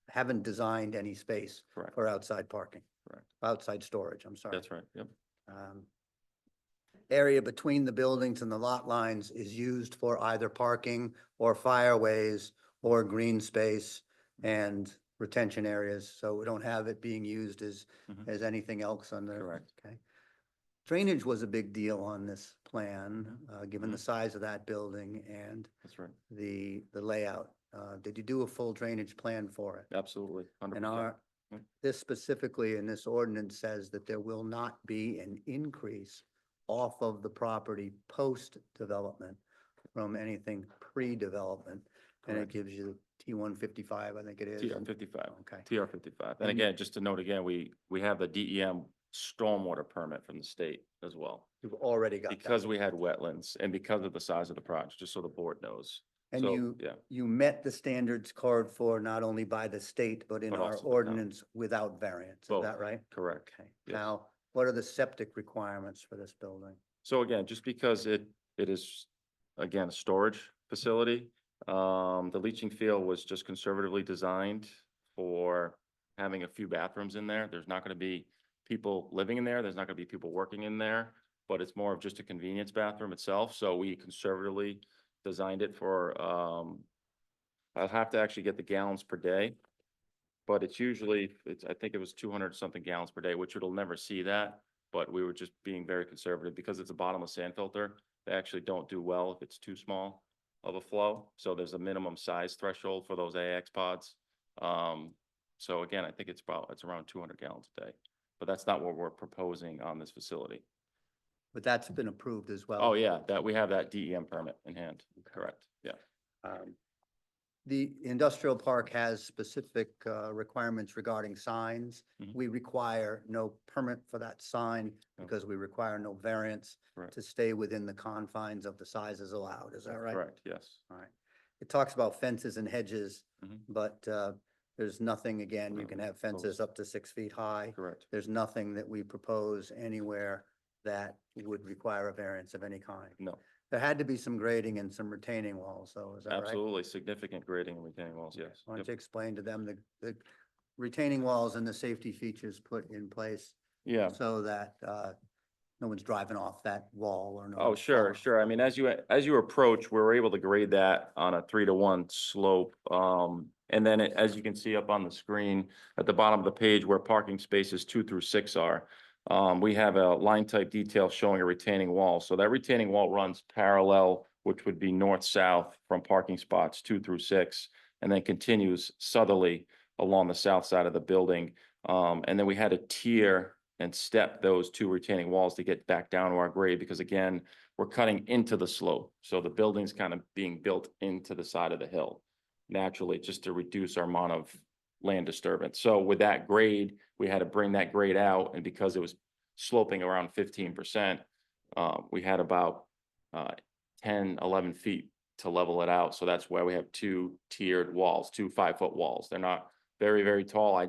haven't designed any space correct, for outside parking, correct. outside storage, I'm sorry. That's right, yep. Um, Area between the buildings and the lot lines is used for either parking or fireways or green space and retention areas. So we don't have it being used Mhm. as anything else on the. Correct. Okay. Drainage was a big deal on this plan, given the Mhm. size of that building and That's right, the layout. Did you do a full drainage plan for it? absolutely, 100%. And Yep. this specifically in this ordinance says that there will not be an increase off of the property post-development from anything pre-development. And it Correct. gives you T-155, I think it is. TR 55. Okay. TR 55. And And- again, just to note again, we have the DEM stormwater permit from the state as well. You've already got that. Because we had wetlands and because of the size of the project, just so the board knows. And So, yeah, you met the standards called for not only by the state, but in But our also the town. ordinance without variance. Is Both. that right? correct. Okay. Yes. Now, what are the septic requirements for this building? So again, just because it is, again, a storage facility, the leaching field was just conservatively designed for having a few bathrooms in there. There's not gonna be people living in there. There's not gonna be people working in there, but it's more of just a convenience bathroom itself. So we conservatively designed it for, I'll have to actually get the gallons per day. But it's usually, I think it was 200 something gallons per day, which it'll never see that. But we were just being very conservative because it's a bottomless sand filter. They actually don't do well if it's too small of a flow. So there's a minimum size threshold for those AX pods. So again, I think it's around 200 gallons a day, but that's not what we're proposing on this facility. But that's been approved as well. Oh, yeah, we have that DEM permit in hand. Correct, yeah. The industrial park has specific requirements regarding signs. Mhm. We require no permit for that sign No. because we require no variance Correct. to stay within the confines of the sizes allowed. Is that right? Correct, yes. All right. It talks about fences and hedges, Mhm. but there's nothing, again, you No, can have proposed. fences up to 6 feet high. Correct. There's nothing that we propose anywhere that would require a variance of any kind. No, There had to be some grading and some retaining walls, though, is that right? absolutely significant grading and retaining walls, yes. Why Yep. don't you explain to them the retaining walls and the safety features put in place Yeah. so that no one's driving off that wall or no. Oh, one's sure, falling sure. I off. mean, as you approach, we were able to grade that on a 3-to-1 slope. And then as you can see up on the screen, at the bottom of the page where parking spaces 2 through 6 are, we have a line type detail showing a retaining wall. So that retaining wall runs parallel, which would be north-south from parking spots 2 through 6, and then continues southerly along the south side of the building. And then we had to tier and step those 2 retaining walls to get back down to our grade, because again, we're cutting into the slope. So the building's kind of being built into the side of the hill naturally, just to reduce our amount of land disturbance. So with that grade, we had to bring that grade out, and because it was sloping around 15%, we had about 10, 11 feet to level it out. So that's why we have 2 tiered walls, 2 5-foot walls. They're not very, very tall.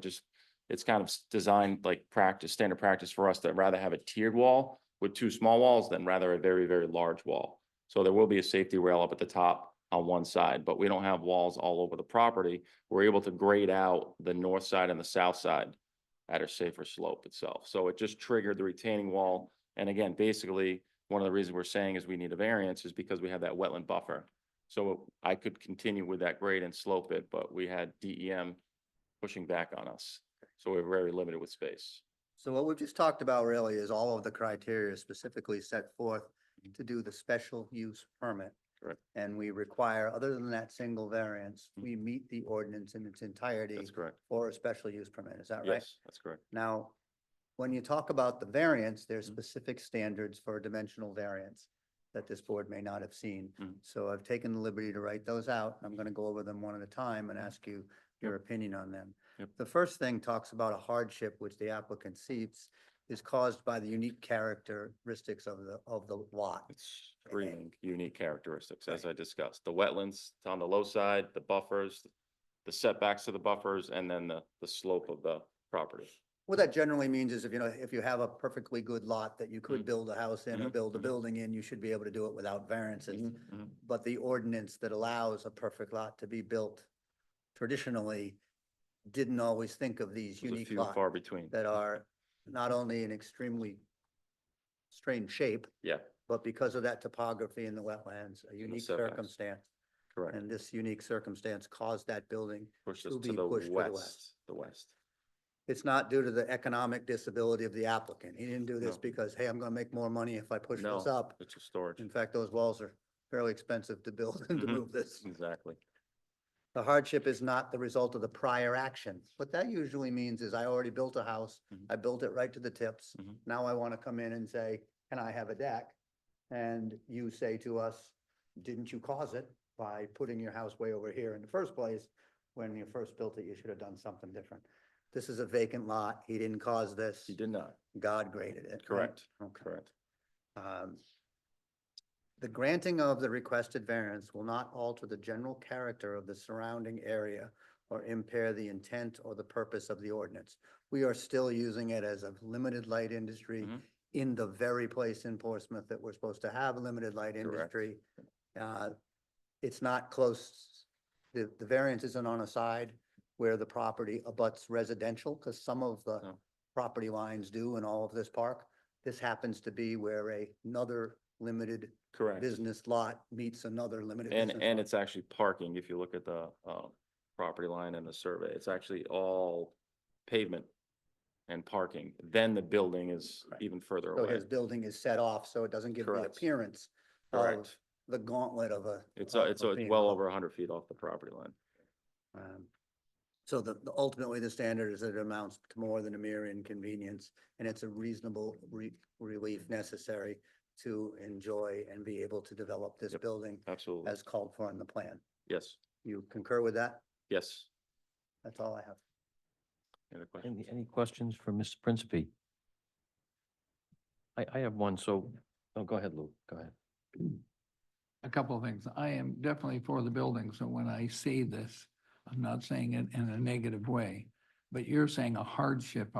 It's kind of designed like standard practice for us to rather have a tiered wall with 2 small walls than rather a very, very large wall. So there will be a safety rail up at the top on one side, but we don't have walls all over the property. We're able to grade out the north side and the south side at a safer slope itself. So it just triggered the retaining wall. And again, basically, one of the reasons we're saying is we need a variance is because we have that wetland buffer. So I could continue with that grade and slope it, but we had DEM pushing back on us. So we're very limited with space. So what we've just talked about really is all of the criteria specifically set forth to do the special use permit. Correct. And we require, other than that single variance, Mhm. we meet the ordinance in its entirety That's correct. for a special use permit. Is that right? Yes, that's correct. Now, when you talk about the variance, there's Mhm. specific standards for dimensional variance that this board may not have seen. Mhm. So I've taken the liberty to write those out. I'm going to go over them one at a time and ask you your opinion on them. Yep. The first thing talks about a hardship which the applicant seeks is caused by the unique characteristics of the lot. It's three unique characteristics, as I discussed. The wetlands on the low side, the buffers, the setbacks to the buffers, and then the slope of the property. What that generally means is if you have a perfectly good lot that you could Mhm. build a house in or Mhm. build a Mhm. building in, you should be able to do it without variances. Mhm. But the ordinance that allows a perfect lot to be built traditionally didn't always think of these There's a unique few lots far between. that are not only in extremely strange shape, Yeah, but because of that topography in the wetlands, a unique setbacks. circumstance. correct. And this unique circumstance caused that building Push to us to be the pushed to the west. west, the west. It's not due to the economic disability of the applicant. He didn't do this No. because, hey, I'm gonna make more money if I push No, this up. it's a storage. In fact, those walls are fairly expensive to build and to Mhm. move this. Exactly. The hardship is not the result of the prior action. What that usually means is I already built a house. Mhm. I built it right to the tips. Mhm. Now I want to come in and say, can I have a deck? And you say to us, didn't you cause it by putting your house way over here in the first place? When you first built it, you should have done something different. This is a vacant lot. He didn't cause this. He did not. God graded it. right? Correct. Okay. Correct. Um, The granting of the requested variance will not alter the general character of the surrounding area or impair the intent or the purpose of the ordinance. We are still using it as a limited light industry Mhm. in the very place in Portsmouth that we're supposed to have a limited light industry. It's not close, the variance isn't on a side where the property abuts residential, because some of the No. property lines do in all of this park. This happens to be where another limited Correct. business lot meets another limited And, business and lot. it's actually parking. If you look at the, property line and the survey, it's actually all pavement and parking. Then the building is Right. even further So away. his building is set off, so it doesn't give the Correct. appearance of Correct. the gauntlet of a. It's, of it's being well close. over 100 feet off the property line. So ultimately, the standard is that it amounts to more than a mere inconvenience, and it's a reasonable relief necessary to enjoy and be able to develop this Yep. building Absolutely. as called for in the plan. Yes, You concur with that? yes. That's all I have. Any other questions? Any questions for Mr. Principe? I have one, so, oh, go ahead, Lou, go ahead. A couple of things. I am definitely for the building, so when I say this, I'm not saying it in a negative way. But you're saying a hardship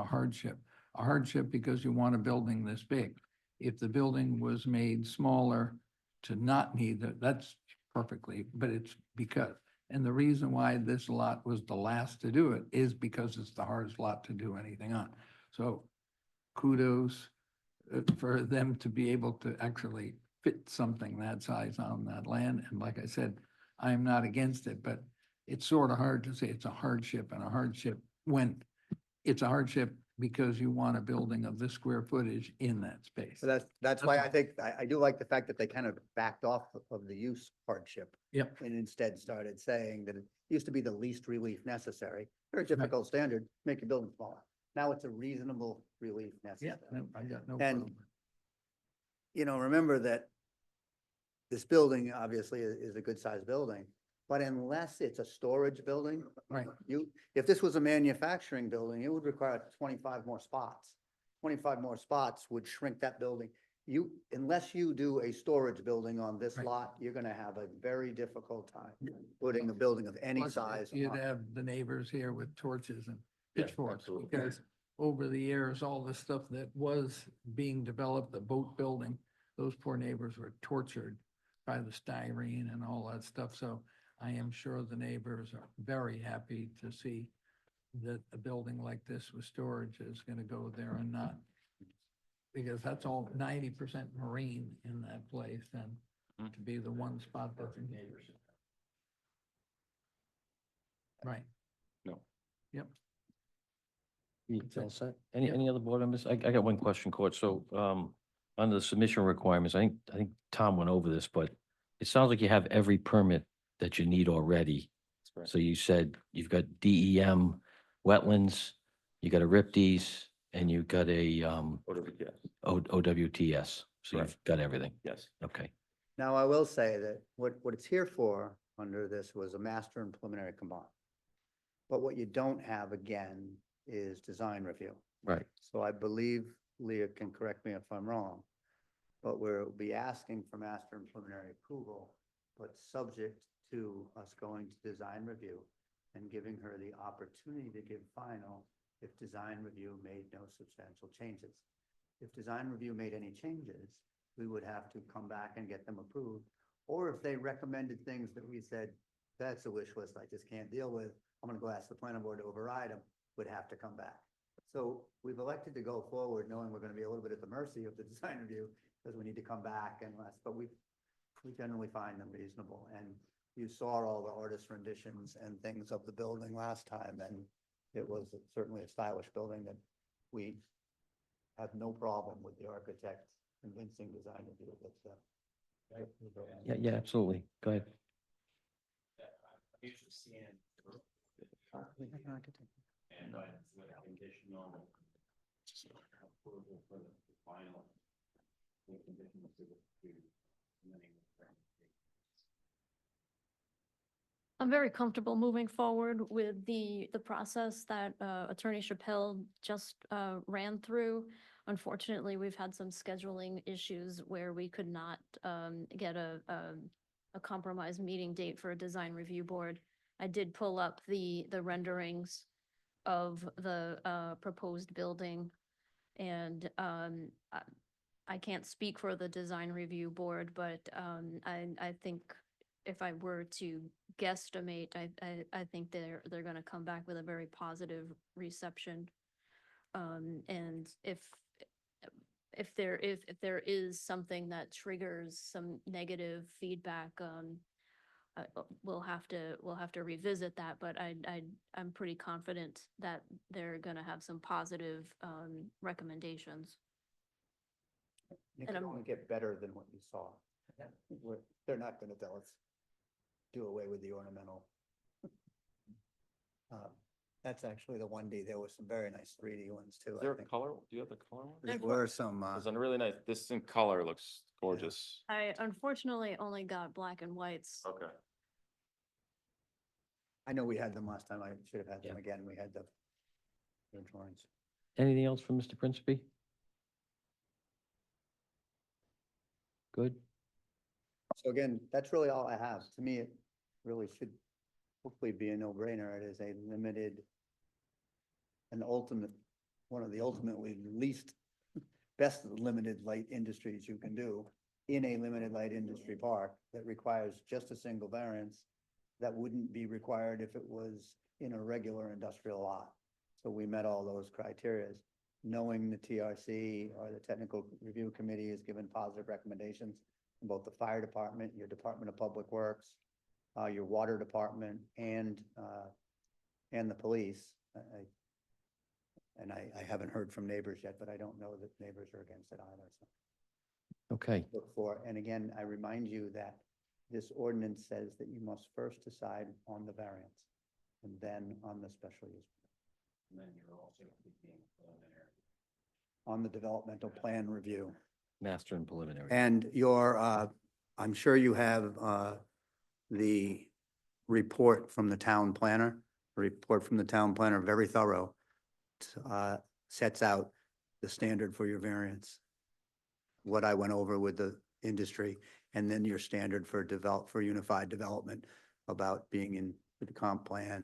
because you want a building this big. If the building was made smaller to not need that, that's perfectly, but it's because, and the reason why this lot was the last to do it is because it's the hardest lot to do anything on. So kudos for them to be able to actually fit something that size on that land. And like I said, I am not against it, but it's sort of hard to say it's a hardship and a hardship when it's a hardship because you want a building of this square footage in that space. So that's why I think, I do like the fact that they kind of backed off of the use hardship. Yep. And instead started saying that it used to be the least relief necessary. Very difficult standard, make your building smaller. Now it's a reasonable relief Yeah, necessary. no, I got no And- problem. Remember that this building obviously is a good sized building, but unless it's a storage building, Right. if this was a manufacturing building, it would require 25 more spots. 25 more spots would shrink that building. Unless you do a storage building on this Right. lot, you're gonna have a very difficult time putting a building of any Plus, size. You'd on. have the neighbors here with torches and Yeah, pitchforks, absolutely. because over the years, all the stuff that was being developed, the boat building, those poor neighbors were tortured by the styrene and all that stuff. So I am sure the neighbors are very happy to see that a building like this with storage is gonna go there and not. Because that's all 90% marine in that place, and Mhm. to be the one spot that's in. Right. No. Yep. It's all set. Any, Yep. any other board members? I got one question, Court. So, under the submission requirements, I think Tom went over this, but it sounds like you have every permit that you need already. That's correct. So you said you've got DEM, wetlands, you got a RIPDs, and you've got a OWTS. OWTS. So you've Correct. got everything. Yes. Okay. Now, I will say that what it's here for under this was a master and preliminary combined. But what you don't have again is design review. Right. So I believe Leah can correct me if I'm wrong, but we'll be asking for master and preliminary approval, but subject to us going to design review and giving her the opportunity to give final if design review made no substantial changes. If design review made any changes, we would have to come back and get them approved. Or if they recommended things that we said, that's a wish list I just can't deal with, I'm gonna go ask the planning board to override them, would have to come back. So we've elected to go forward knowing we're gonna be a little bit at the mercy of the design review because we need to come back and less, but we generally find them reasonable. And you saw all the artist renditions and things of the building last time, and it was certainly a stylish building that we have no problem with the architect convincing design review that, Yeah, yeah, absolutely. Go ahead. Usually seeing. And with conditional approval for the final. with conditional approval to amending the permit. I'm very comfortable moving forward with the process that Attorney Chappelle just ran through. Unfortunately, we've had some scheduling issues where we could not get a compromised meeting date for a design review board. I did pull up the renderings of the proposed building, and I can't speak for the design review board, but I think if I were to guesstimate, I think they're gonna come back with a very positive reception. And if there is something that triggers some negative feedback, we'll have to revisit that, but I'm pretty confident that they're gonna have some positive recommendations. it And can I'm- only get better than what you saw. They're not gonna tell us, do away with the ornamental. That's actually the 1D. There was some very nice 3D ones too. Is I there a think. color? Do you have the color one? There were some, It's a really nice, this in color looks gorgeous. I unfortunately only got black and whites. Okay. I know we had them last time. I should have had them Yeah. again. We had the drawings. Anything else from Mr. Principe? Good. So again, that's really all I have. To me, it really should hopefully be a no-brainer. It is a limited, an ultimate, one of the ultimately least, best limited light industries you can do in a limited light industry park that requires just a single variance that wouldn't be required if it was in a regular industrial lot. So we met all those criterias. Knowing the TRC or the Technical Review Committee has given positive recommendations from both the fire department, your Department of Public Works, your water department, and the police. I haven't heard from neighbors yet, but I don't know that neighbors are against it either. So Okay. look for, and again, I remind you that this ordinance says that you must first decide on the variance and then on the special use, And then you're also being preliminary. on the developmental plan review. Master and preliminary. And your, I'm sure you have, the report from the town planner, very thorough, sets out the standard for your variance. What I went over with the industry, and then your standard for unified development about being in the comp plan.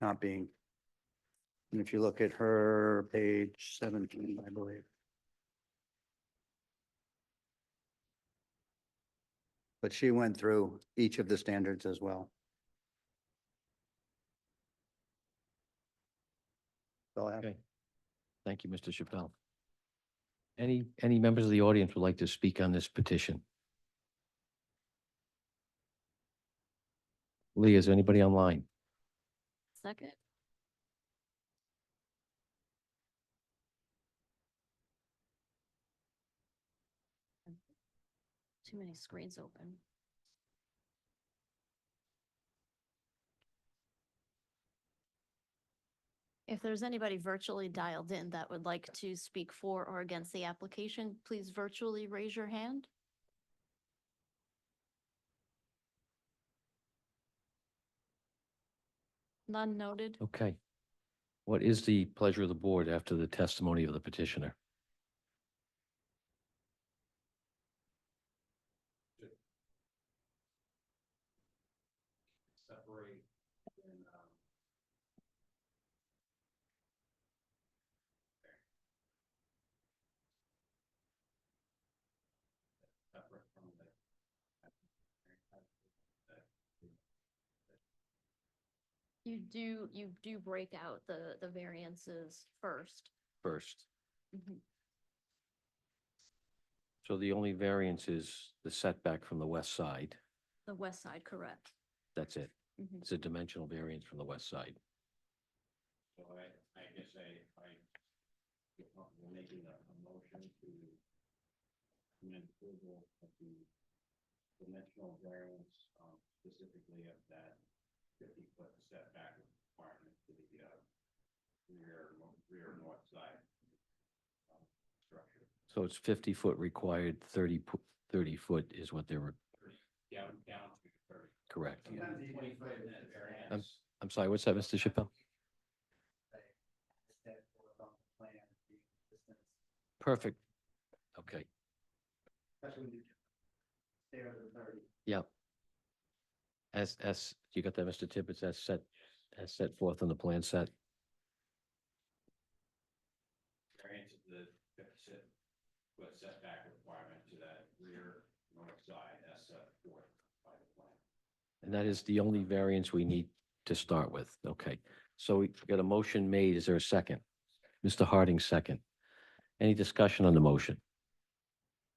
Not being, and if you look at her page 17, I believe. But she went through each of the standards as well. So I have. Okay. Thank you, Mr. Chappelle. Any members of the audience would like to speak on this petition? Lee, is there anybody online? Second. too many screens open. If there's anybody virtually dialed in that would like to speak for or against the application, please virtually raise your hand. None noted. Okay. What is the pleasure of the board after the testimony of the petitioner? Separate and, separate from the. You do break out the variances first. First. Mhm. So the only variance is the setback from the west side. The west side, correct. That's it. Mhm. It's a dimensional variance from the west side. So I guess I feel comfortable making a motion to recommend approval of the dimensional variance, specifically of that 50-foot setback requirement to the rear north side structure. So it's 50-foot required, 30 foot is what they were, Down to 30. correct. Sometimes even 20-foot variance. I'm sorry, what's that, Mr. Chappelle? Perfect. Okay, yeah. You got that, Mr. Tibbetts, as set forth on the plan set? Variance of the 50-foot setback requirement to that rear north side as set forth by the plan. And that is the only variance we need to start with. Okay, so we got a motion made. Is there a second? Mr. Harding, second. Any discussion on the motion?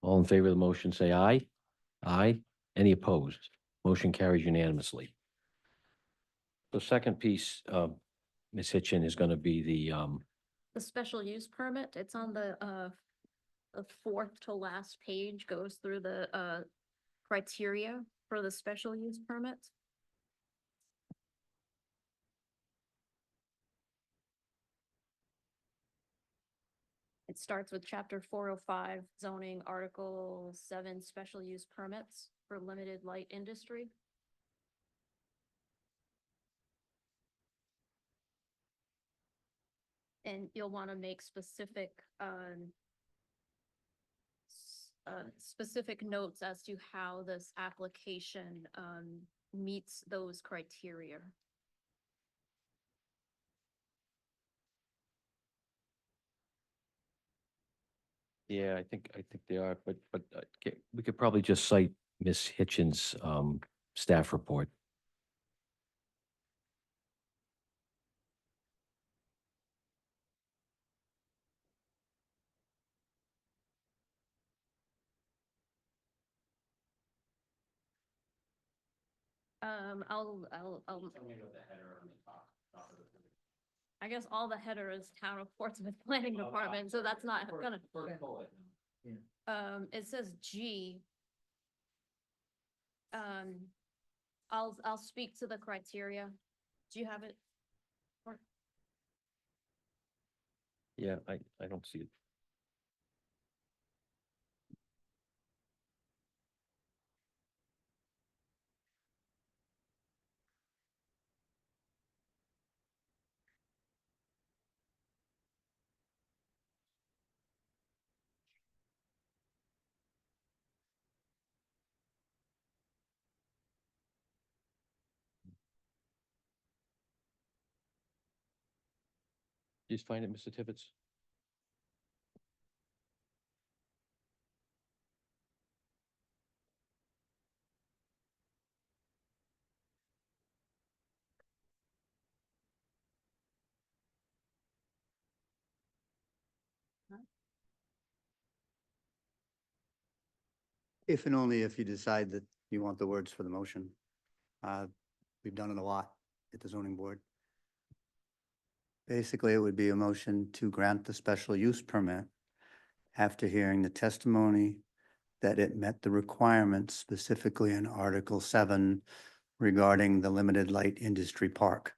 All in favor of the motion, say aye. Aye. Any opposed? Motion carries unanimously. The second piece, Ms. Hitchin, is going to be The special use permit, it's on the fourth to last page, goes through the criteria for the special use permit. It starts with chapter 405 zoning, article 7 special use permits for limited light industry. And you'll want to make specific specific notes as to how this application meets those criteria. yeah, I think they are, but we could probably just cite Ms. Hitchin's staff report. I'll Tell me about the header on the top of the. I guess all the header is Town of Portsmouth Planning Department, so that's not gonna, it says G. I'll speak to the criteria. Do you have it? Or- Yeah, I don't see it. Just find it, Mr. Tibbetts. If and only if you decide that you want the words for the motion. We've done it a lot at the zoning board. Basically, it would be a motion to grant the special use permit after hearing the testimony that it met the requirements specifically in Article 7 regarding the limited light industry park.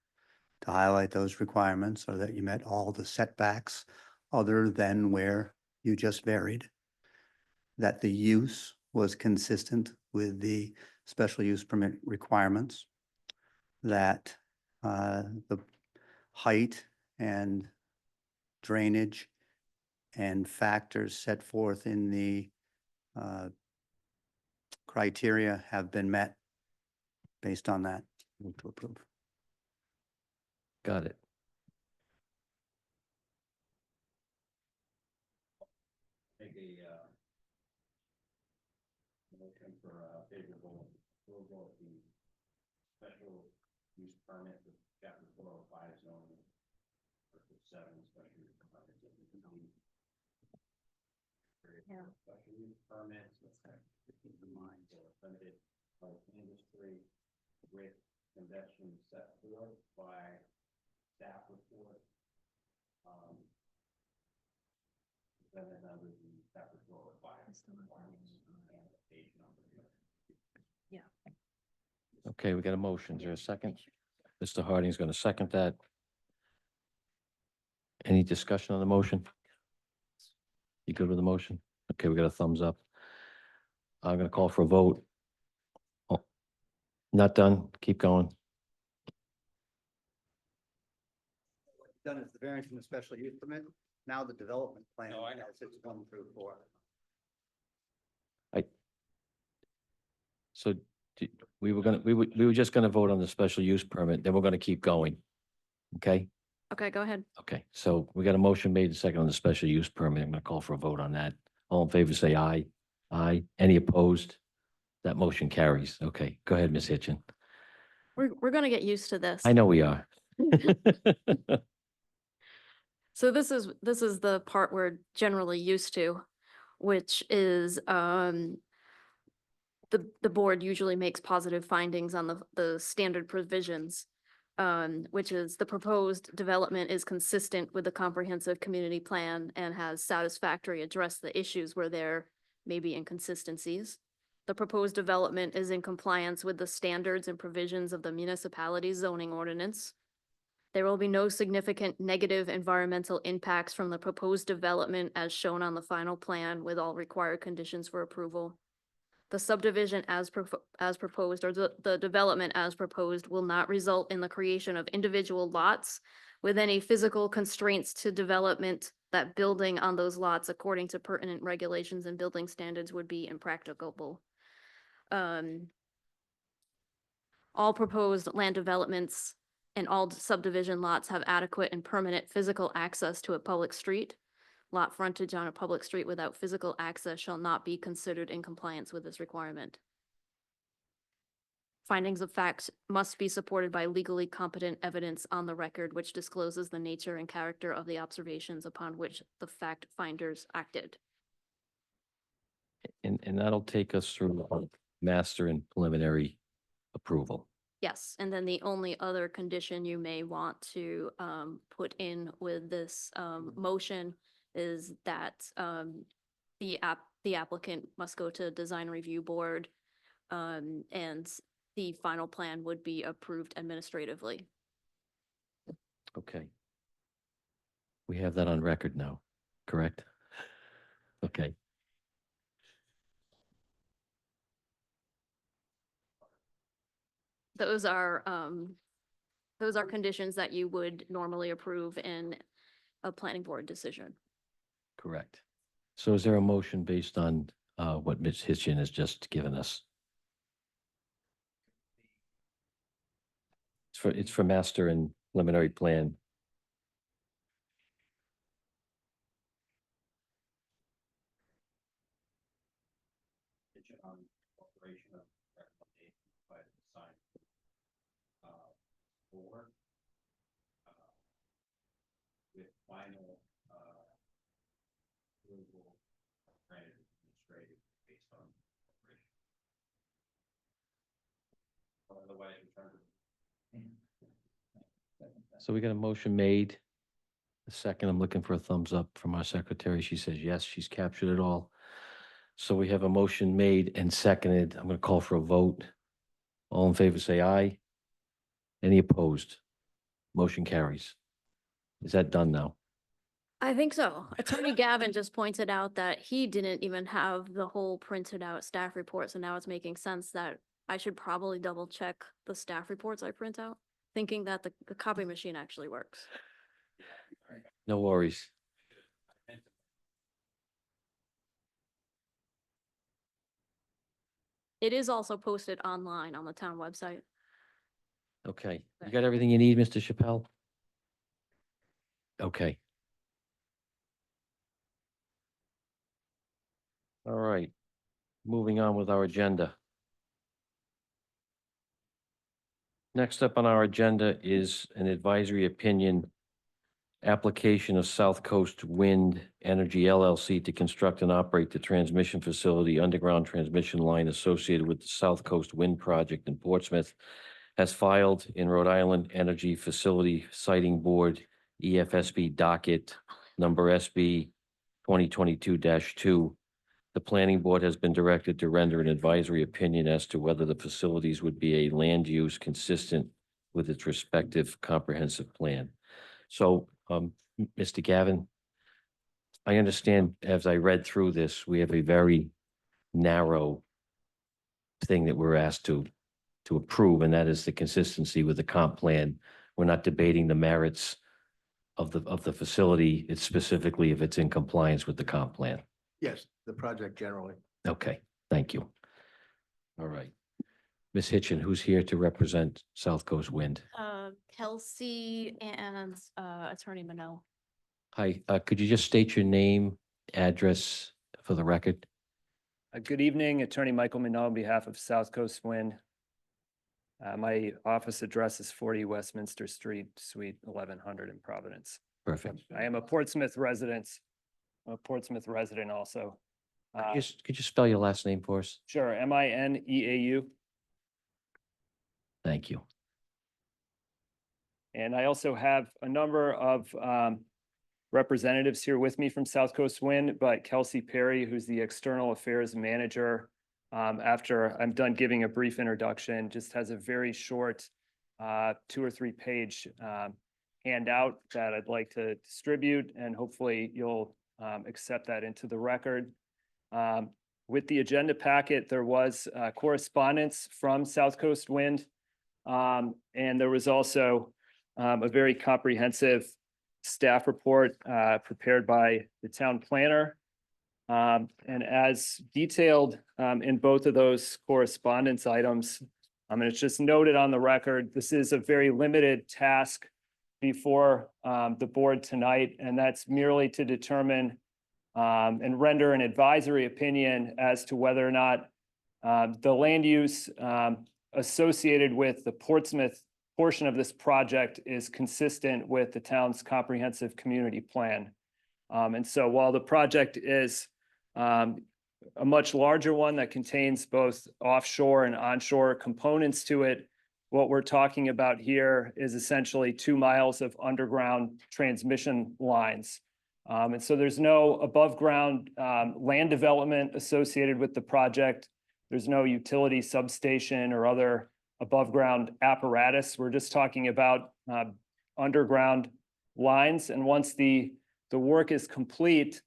To highlight those requirements so that you met all the setbacks other than where you just varied. That the use was consistent with the special use permit requirements. That the height and drainage and factors set forth in the criteria have been met based on that. Move to approve. Got it. Make a motion for favorable approval of the special use permit for chapter 405 zoning. Article 7 special use permit. Yeah. Special use permits. Limited light industry with conditions set forth by staff report. Presented under the chapter 405 requirements and the page number. Okay, we got a motion. Is there a second? Mr. Harding's going to second that. Any discussion on the motion? You good with the motion? Okay, we got a thumbs up. I'm going to call for a vote. Oh, not done. Keep going. Done is the variance from the special use permit. Now the development plan No, I know. has its 1 through 4. So we were just going to vote on the special use permit, then we're going to keep going. Okay? Okay, go ahead. Okay, so we got a motion made and second on the special use permit. I'm going to call for a vote on that. All in favor, say aye. Aye. Any opposed? That motion carries. Okay, go ahead, Ms. Hitchin. We're gonna get used to this. I know we are. So this is the part we're generally used to, which is the board usually makes positive findings on the standard provisions. Which is the proposed development is consistent with the comprehensive community plan and has satisfactorily addressed the issues where there may be inconsistencies. The proposed development is in compliance with the standards and provisions of the municipality's zoning ordinance. There will be no significant negative environmental impacts from the proposed development as shown on the final plan with all required conditions for approval. The subdivision as proposed, or the development as proposed, will not result in the creation of individual lots with any physical constraints to development that building on those lots according to pertinent regulations and building standards would be impracticable. All proposed land developments and all subdivision lots have adequate and permanent physical access to a public street. Lot frontage on a public street without physical access shall not be considered in compliance with this requirement. Findings of fact must be supported by legally competent evidence on the record which discloses the nature and character of the observations upon which the fact finders acted. And that'll take us through master and preliminary approval. Yes, and then the only other condition you may want to put in with this motion is that the applicant must go to design review board and the final plan would be approved administratively. Okay. We have that on record now, correct? Okay. Those are conditions that you would normally approve in a planning board decision. Correct. So is there a motion based on what Ms. Hitchin has just given us? It's for master and preliminary plan. Operation of recommendations by the design board with final approval granted administrative based on operation. Otherwise, return to. So we got a motion made. A second, I'm looking for a thumbs up from our secretary. She says yes, she's captured it all. So we have a motion made and seconded. I'm going to call for a vote. All in favor, say aye. Any opposed? Motion carries. Is that done now? I think so. Attorney Gavin just pointed out that he didn't even have the whole printed out staff report, so now it's making sense that I should probably double check the staff reports I print out, thinking that the copy machine actually works. No worries. It is also posted online on the town website. Okay. You got everything you need, Mr. Chappelle? Okay. All right. Moving on with our agenda. Next up on our agenda is an advisory opinion application of South Coast Wind Energy LLC to construct and operate the transmission facility, underground transmission line associated with the South Coast Wind Project in Portsmouth, as filed in Rhode Island Energy Facility Siting Board, EFSB docket number SB 2022-2. The planning board has been directed to render an advisory opinion as to whether the facilities would be a land use consistent with its respective comprehensive plan. So, Mr. Gavin, I understand as I read through this, we have a very narrow thing that we're asked to approve, and that is the consistency with the comp plan. We're not debating the merits of the facility. It's specifically if it's in compliance with the comp plan. Yes, the project generally. Okay, thank you. All right. Ms. Hitchin, who's here to represent South Coast Wind? Kelsey and Attorney Minot. Hi, could you just state your name, address for the record? Good evening, Attorney Michael Minot on behalf of South Coast Wind. My office address is 40 Westminster Street, Suite 1100 in Providence. Perfect. I am a Portsmouth resident. I'm a Portsmouth resident also. Could you spell your last name for us? Sure, Mineau. Thank you. And I also have a number of representatives here with me from South Coast Wind, but Kelsey Perry, who's the External Affairs Manager, after I'm done giving a brief introduction, just has a very short 2 or 3 page handout that I'd like to distribute, and hopefully you'll accept that into the record. With the agenda packet, there was correspondence from South Coast Wind, and there was also a very comprehensive staff report prepared by the town planner. And as detailed in both of those correspondence items, and it's just noted on the record, this is a very limited task before the board tonight, and that's merely to determine and render an advisory opinion as to whether or not the land use associated with the Portsmouth portion of this project is consistent with the town's comprehensive community plan. And so while the project is a much larger one that contains both offshore and onshore components to it, what we're talking about here is essentially 2 miles of underground transmission lines. And so there's no above ground land development associated with the project. There's no utility substation or other above ground apparatus. We're just talking about underground lines. And once the work is complete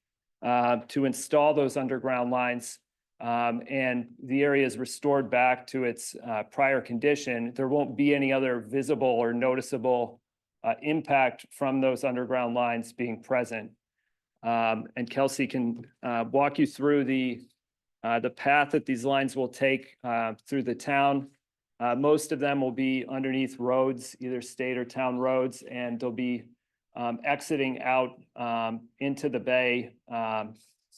to install those underground lines and the area is restored back to its prior condition, there won't be any other visible or noticeable impact from those underground lines being present. And Kelsey can walk you through the path that these lines will take through the town. Most of them will be underneath roads, either state or town roads, and they'll be exiting out into the bay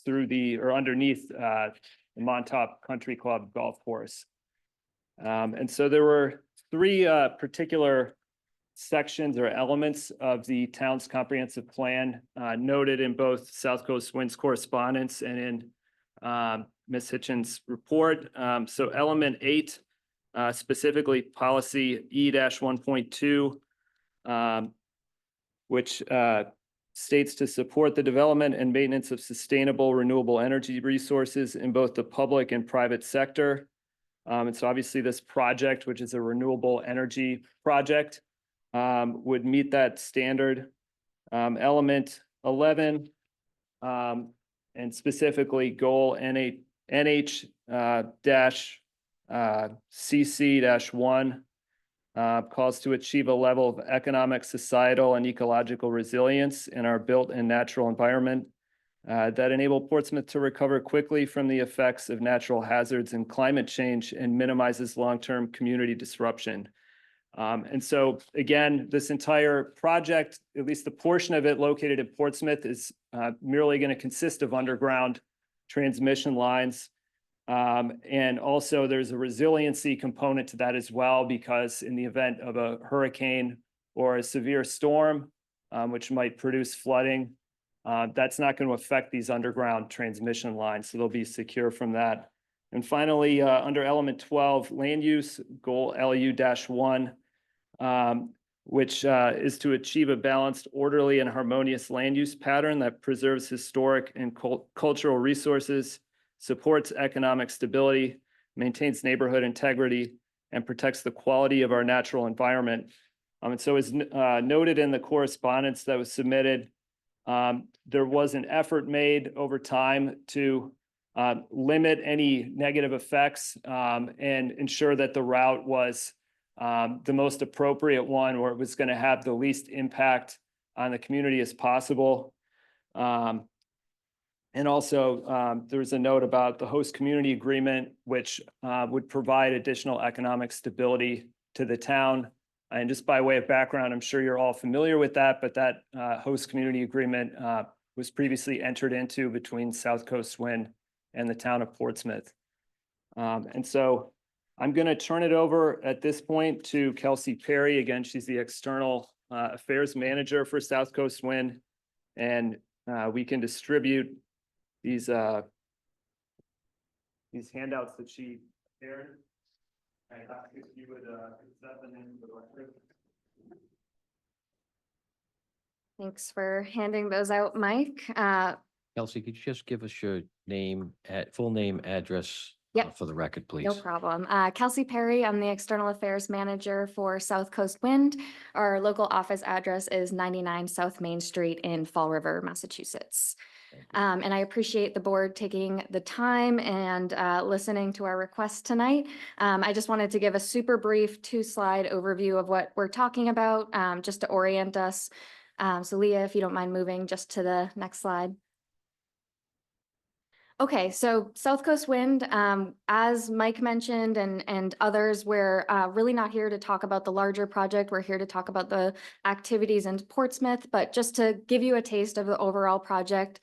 through underneath the Montauk Country Club golf course. And so there were 3 particular sections or elements of the town's comprehensive plan noted in both South Coast Wind's correspondence and in Ms. Hitchin's report. So element 8, specifically policy E-1.2, which states to support the development and maintenance of sustainable renewable energy resources in both the public and private sector. And so obviously this project, which is a renewable energy project, would meet that standard. Element 11, and specifically goal NH dash CC dash 1 calls to achieve a level of economic, societal, and ecological resilience in our built and natural environment that enable Portsmouth to recover quickly from the effects of natural hazards and climate change and minimizes long-term community disruption. And so again, this entire project, at least the portion of it located in Portsmouth, is merely going to consist of underground transmission lines. And also there's a resiliency component to that as well, because in the event of a hurricane or a severe storm, which might produce flooding, that's not going to affect these underground transmission lines. So they'll be secure from that. And finally, under element 12, land use goal LU-1, which is to achieve a balanced, orderly, and harmonious land use pattern that preserves historic and cultural resources, supports economic stability, maintains neighborhood integrity, and protects the quality of our natural environment. And so as noted in the correspondence that was submitted, there was an effort made over time to limit any negative effects and ensure that the route was the most appropriate one, where it was going to have the least impact on the community as possible. And also, there's a note about the host community agreement, which would provide additional economic stability to the town. And just by way of background, I'm sure you're all familiar with that, but that host community agreement was previously entered into between South Coast Wind and the town of Portsmouth. And so I'm going to turn it over at this point to Kelsey Perry. Again, she's the external affairs manager for South Coast Wind, and we can distribute these handouts that she prepared. And if you would accept them into the record. Thanks for handing those out, Mike. Kelsey, could you just give us your name, full name, address Yep. for the record, please? No problem. Kelsey Perry, I'm the External Affairs Manager for South Coast Wind. Our local office address is 99 South Main Street in Fall River, Massachusetts. And I appreciate the board taking the time and listening to our request tonight. I just wanted to give a super brief 2-slide overview of what we're talking about, just to orient us. So Leah, if you don't mind moving just to the next slide. Okay, so South Coast Wind, as Mike mentioned and others, we're really not here to talk about the larger project. We're here to talk about the activities in Portsmouth, but just to give you a taste of the overall project,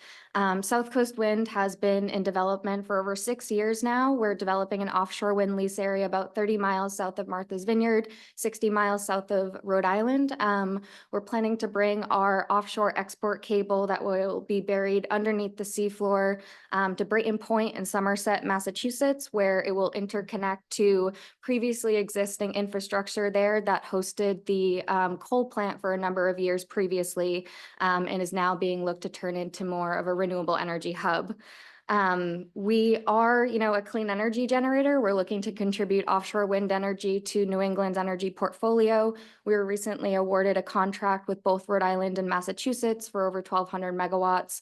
South Coast Wind has been in development for over 6 years now. We're developing an offshore wind lease area about 30 miles south of Martha's Vineyard, 60 miles south of Rhode Island. We're planning to bring our offshore export cable that will be buried underneath the seafloor to Brayton Point in Somerset, Massachusetts, where it will interconnect to previously existing infrastructure there that hosted the coal plant for a number of years previously, and is now being looked to turn into more of a renewable energy hub. We are, a clean energy generator. We're looking to contribute offshore wind energy to New England's energy portfolio. We were recently awarded a contract with both Rhode Island and Massachusetts for over 1,200 megawatts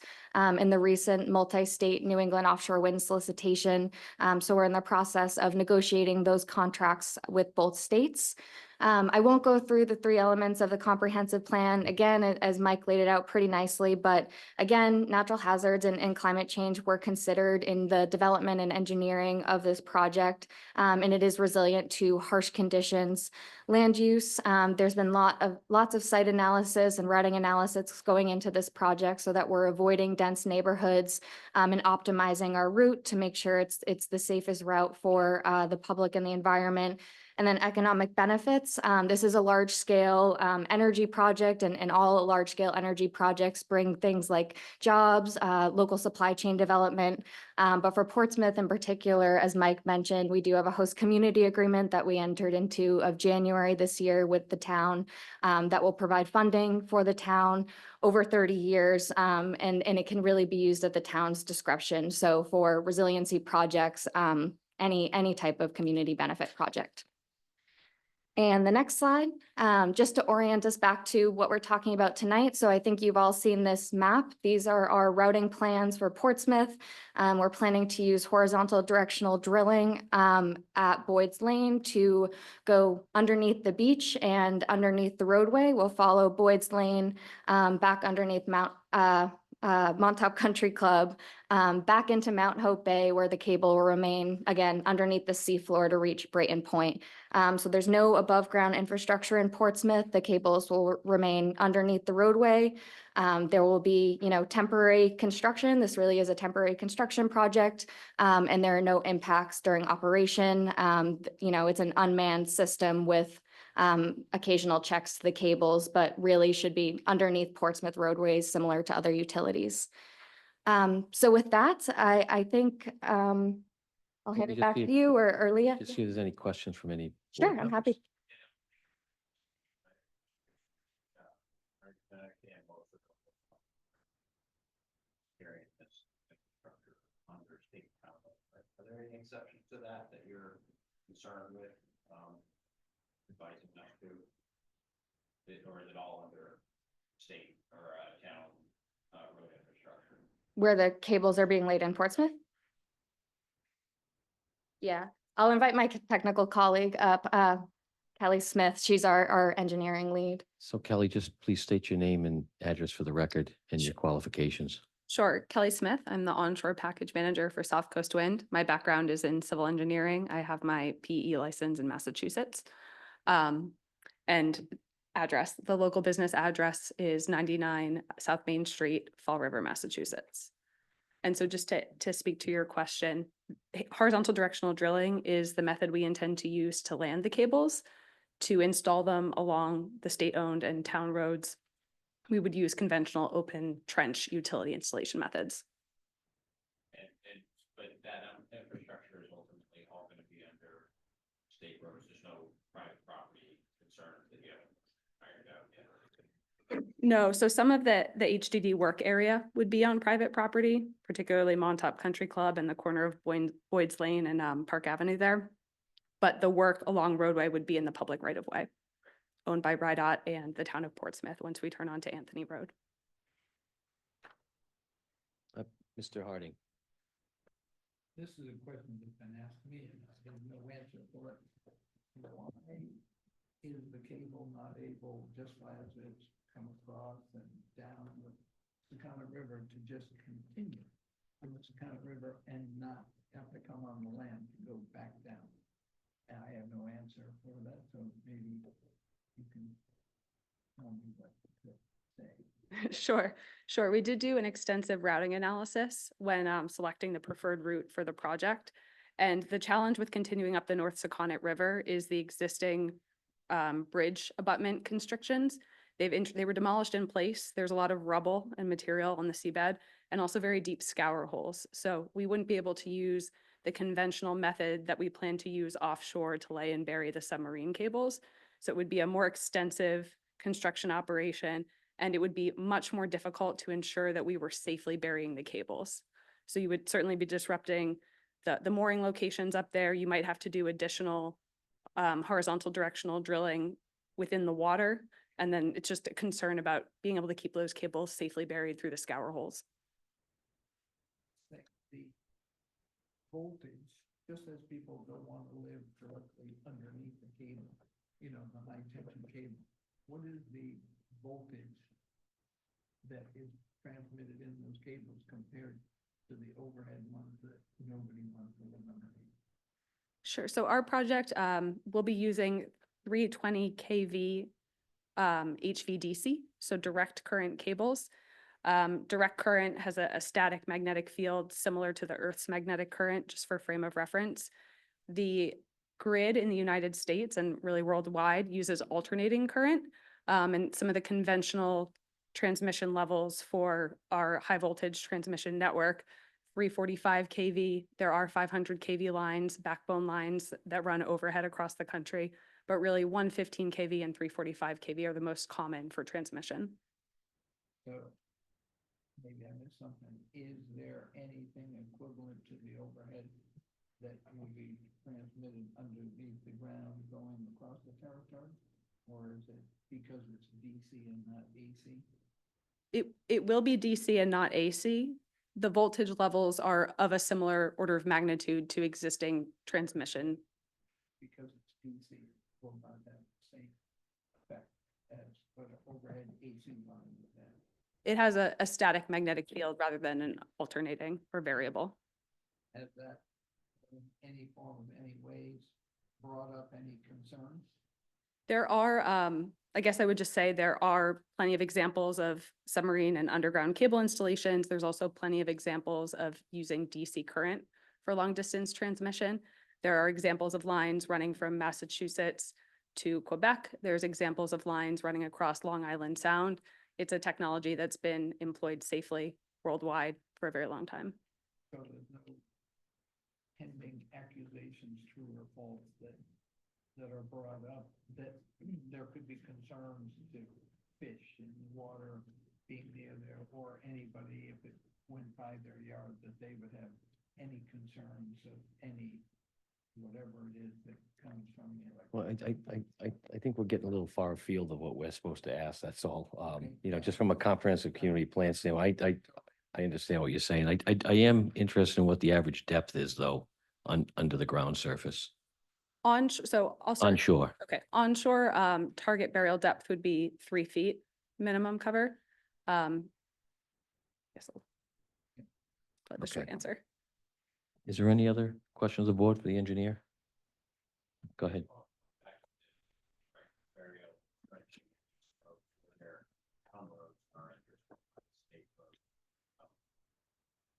in the recent multi-state New England offshore wind solicitation. So we're in the process of negotiating those contracts with both states. I won't go through the 3 elements of the comprehensive plan, again, as Mike laid it out pretty nicely, but again, natural hazards and climate change were considered in the development and engineering of this project, and it is resilient to harsh conditions. Land use, there's been lots of site analysis and routing analysis going into this project so that we're avoiding dense neighborhoods and optimizing our route to make sure it's the safest route for the public and the environment. And then economic benefits. This is a large scale energy project, and all large scale energy projects bring things like jobs, local supply chain development. But for Portsmouth in particular, as Mike mentioned, we do have a host community agreement that we entered into of January this year with the town that will provide funding for the town over 30 years. And it can really be used at the town's discretion. So for resiliency projects, any type of community benefit project. And the next slide, just to orient us back to what we're talking about tonight. So I think you've all seen this map. These are our routing plans for Portsmouth. We're planning to use horizontal directional drilling at Boyd's Lane to go underneath the beach and underneath the roadway. We'll follow Boyd's Lane back underneath Montauk Country Club, back into Mount Hope Bay, where the cable will remain, again, underneath the seafloor to reach Brayton Point. So there's no above ground infrastructure in Portsmouth. The cables will remain underneath the roadway. There will be, temporary construction. This really is a temporary construction project, and there are no impacts during operation. It's an unmanned system with occasional checks to the cables, but really should be underneath Portsmouth roadways, similar to other utilities. So with that, I think I'll hand me it just back see to if- you or Leah. Just see if there's any questions from any. Sure, board I'm members. happy. Are there any exceptions to that you're concerned with, advising not to? Or is it all under state or town road infrastructure? Where the cables are being laid in Portsmouth? Yeah, I'll invite my technical colleague up, Kelly Smith. She's our engineering lead. So Kelly, just please state your name and address for the record and your qualifications. Sure. Kelly Smith. I'm the onshore package manager for South Coast Wind. My background is in civil engineering. I have my PE license in Massachusetts. And address, the local business address is 99 South Main Street, Fall River, Massachusetts. And so just to speak to your question, horizontal directional drilling is the method we intend to use to land the cables. To install them along the state-owned and town roads, we would use conventional open trench utility installation methods. But that infrastructure is ultimately all going to be under state roads. There's no private property concerns that you haven't ironed out yet. No, so some of the HDD work area would be on private property, particularly Montauk Country Club and the corner of Boyd's Lane and Park Avenue there. But the work along roadway would be in the public right of way, owned by RIDOT and the town of Portsmouth once we turn onto Anthony Road. Mr. Harding. This is a question that's been asked me and I have no answer for it. Why is the cable not able, just as it's come across and down the Secana River, to just continue on the Secana River and not have to come on the land to go back down? And I have no answer for that, so maybe you can tell me what to say. Sure. We did do an extensive routing analysis when selecting the preferred route for the project. And the challenge with continuing up the North Saconnet River is the existing bridge abutment constrictions. They were demolished in place. There's a lot of rubble and material on the seabed and also very deep scour holes. So we wouldn't be able to use the conventional method that we plan to use offshore to lay and bury the submarine cables. So it would be a more extensive construction operation, and it would be much more difficult to ensure that we were safely burying the cables. So you would certainly be disrupting the mooring locations up there. You might have to do additional horizontal directional drilling within the water. And then it's just a concern about being able to keep those cables safely buried through the scour holes. The voltage, just as people don't want to live directly underneath the cable, the high tension cable, what is the voltage that is transmitted in those cables compared to the overhead ones that nobody wants to live underneath? Sure. So our project will be using 320 kV HVDC, so direct current cables. Direct current has a static magnetic field similar to the Earth's magnetic current, just for frame of reference. The grid in the United States and really worldwide uses alternating current. And some of the conventional transmission levels for our high voltage transmission network, 345 kV, there are 500 kV lines, backbone lines that run overhead across the country, but really 115 kV and 345 kV are the most common for transmission. So maybe I missed something. Is there anything equivalent to the overhead that will be transmitted underneath the ground going across the territory? Or is it because it's DC and not AC? It will be DC and not AC. The voltage levels are of a similar order of magnitude to existing transmission. Because it's DC, will not have the same effect as what an overhead AC line would have. It has a static magnetic field rather than an alternating or variable. Has that in any form of any ways brought up any concerns? There are, I guess I would just say there are plenty of examples of submarine and underground cable installations. There's also plenty of examples of using DC current for long distance transmission. There are examples of lines running from Massachusetts to Quebec. There's examples of lines running across Long Island Sound. It's a technology that's been employed safely worldwide for a very long time. So there's no pending accusations, true or false, that are brought up, that there could be concerns to fish and water being near there, or anybody, if it went by their yard, that they would have any concerns of any, whatever it is that comes from the electric. Well, I think we're getting a little far afield of what we're supposed to ask, that's all. You know, just from a comprehensive community plan standpoint, I understand what you're saying. I am interested in what the average depth is though, under the ground surface, So I'll start. onshore. Okay, onshore, target burial depth would be 3 feet minimum cover. Yes. The short Okay. answer. Is there any other questions of the board for the engineer? Go ahead.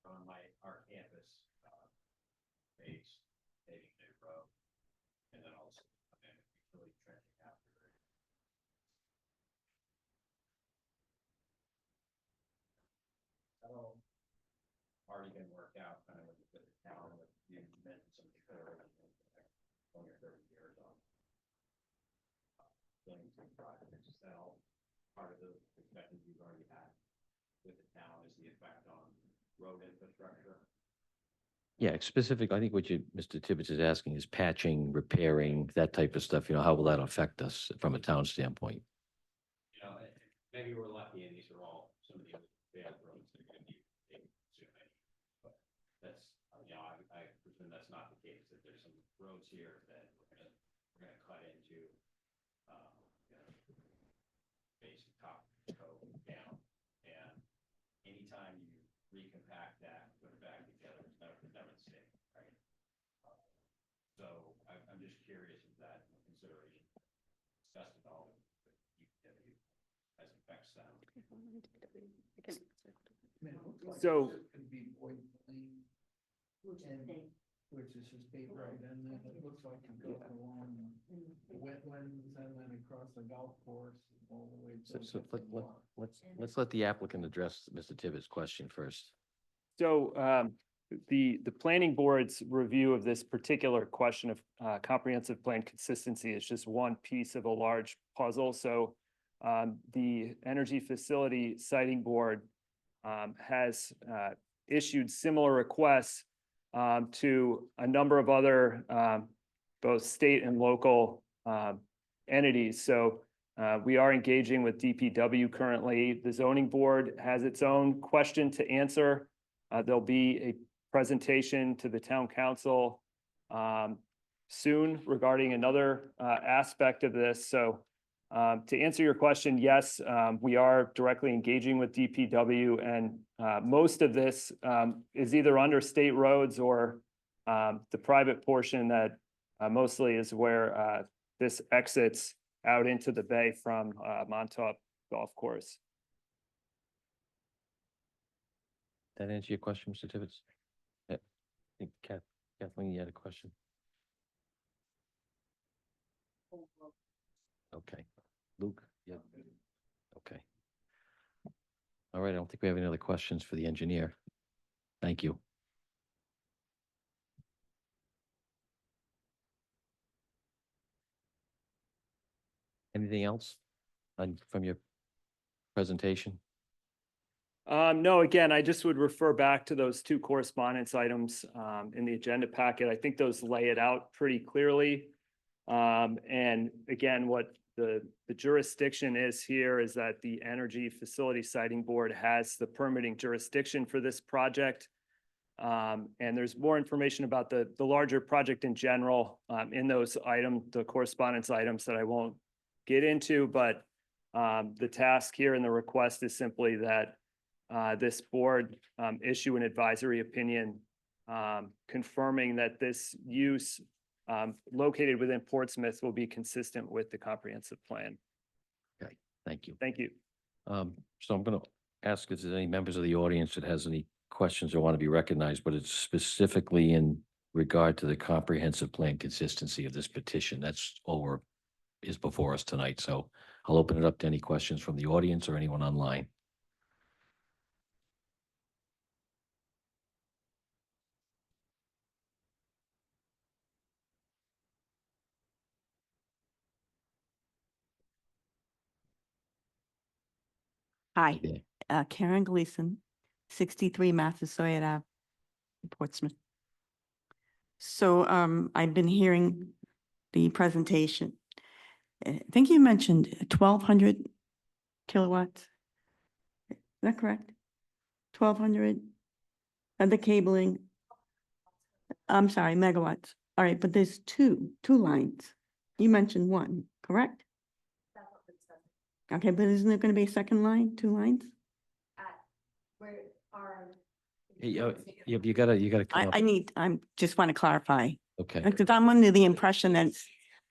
On our campus, base, paving new road, and then also utility trenching after it. So, already been worked out kind of with the town, with you mentioned some considerations for the next 20 or 30 years on. Things and projects, is that all part of the discussions you've already had with the town, is the effect on road infrastructure? Yeah, specific, I think what Mr. Tibbetts is asking is patching, repairing, that type of stuff, you know, how will that affect us from a town standpoint? You know, maybe we're lucky and these are all some of the other bad roads that are gonna be taken soon. But that's, you know, I presume that's not the case, that there's some roads here that we're gonna cut into, you know, basic top, toe down. And anytime you recompact that, put it back together, it's never the same, right? So I'm just curious if that consideration discussed at all with DPW as affects them. So- It could be Boyd Lane, which is a state road, and then it looks like it goes along the wetlands and then across the golf course all the way to. So let's let the applicant address Mr. Tibbetts' question first. So the planning board's review of this particular question of comprehensive plan consistency is just one piece of a large puzzle. So the Energy Facility Siting Board has issued similar requests to a number of other both state and local entities. So we are engaging with DPW currently. The zoning board has its own question to answer. There'll be a presentation to the town council soon regarding another aspect of this. So to answer your question, yes, we are directly engaging with DPW, and most of this is either under state roads or the private portion that mostly is where this exits out into the bay from Montauk Golf Course. That answer your question, Mr. Tibbetts? Yeah. I think Kathleen, you had a question? Okay. Luke? Yeah. Okay. All right, I don't think we have any other questions for the engineer. Thank you. Anything else from your presentation? No, again, I just would refer back to those two correspondence items in the agenda packet. I think those lay it out pretty clearly. And again, what the jurisdiction is here is that the Energy Facility Siting Board has the permitting jurisdiction for this project. And there's more information about the larger project in general in those the correspondence items that I won't get into, but the task here and the request is simply that this board issue an advisory opinion confirming that this use located within Portsmouth will be consistent with the comprehensive plan. Okay, thank you. Thank you. So I'm going to ask if there's any members of the audience that has any questions or want to be recognized, but it's specifically in regard to the comprehensive plan consistency of this petition. That's all is before us tonight. So I'll open it up to any questions from the audience or anyone online. Hi, Yeah. Karen Gleason, 63 Massasoit Ave, Portsmouth. So I've been hearing the presentation. I think you mentioned 1,200 kilowatts. Is that correct? 1,200 and the cabling. I'm sorry, megawatts. All right, but there's two lines. You mentioned one, correct? Okay, but isn't there going to be a second line, 2 lines? You gotta come up. I'm just want to clarify, Okay. because I'm under the impression that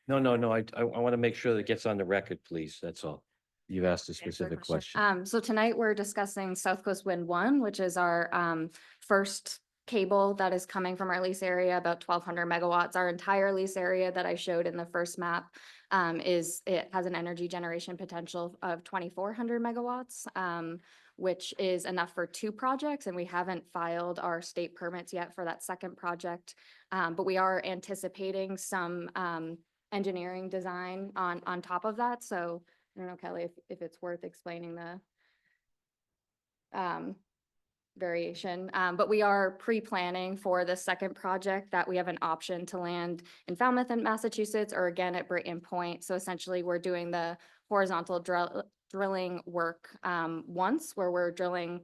No, I want to make sure that it gets on the record, please. That's all. You've asked a specific question. So tonight we're discussing South Coast Wind 1, which is our first cable that is coming from our lease area, about 1,200 megawatts. Our entire lease area that I showed in the first map it has an energy generation potential of 2,400 megawatts, which is enough for 2 projects. And we haven't filed our state permits yet for that second project. But we are anticipating some engineering design on top of that. So I don't know, Kelly, if it's worth explaining the variation, but we are pre-planning for the second project that we have an option to land in Falmouth in Massachusetts or again at Brayton Point. So essentially we're doing the horizontal drilling work once where we're drilling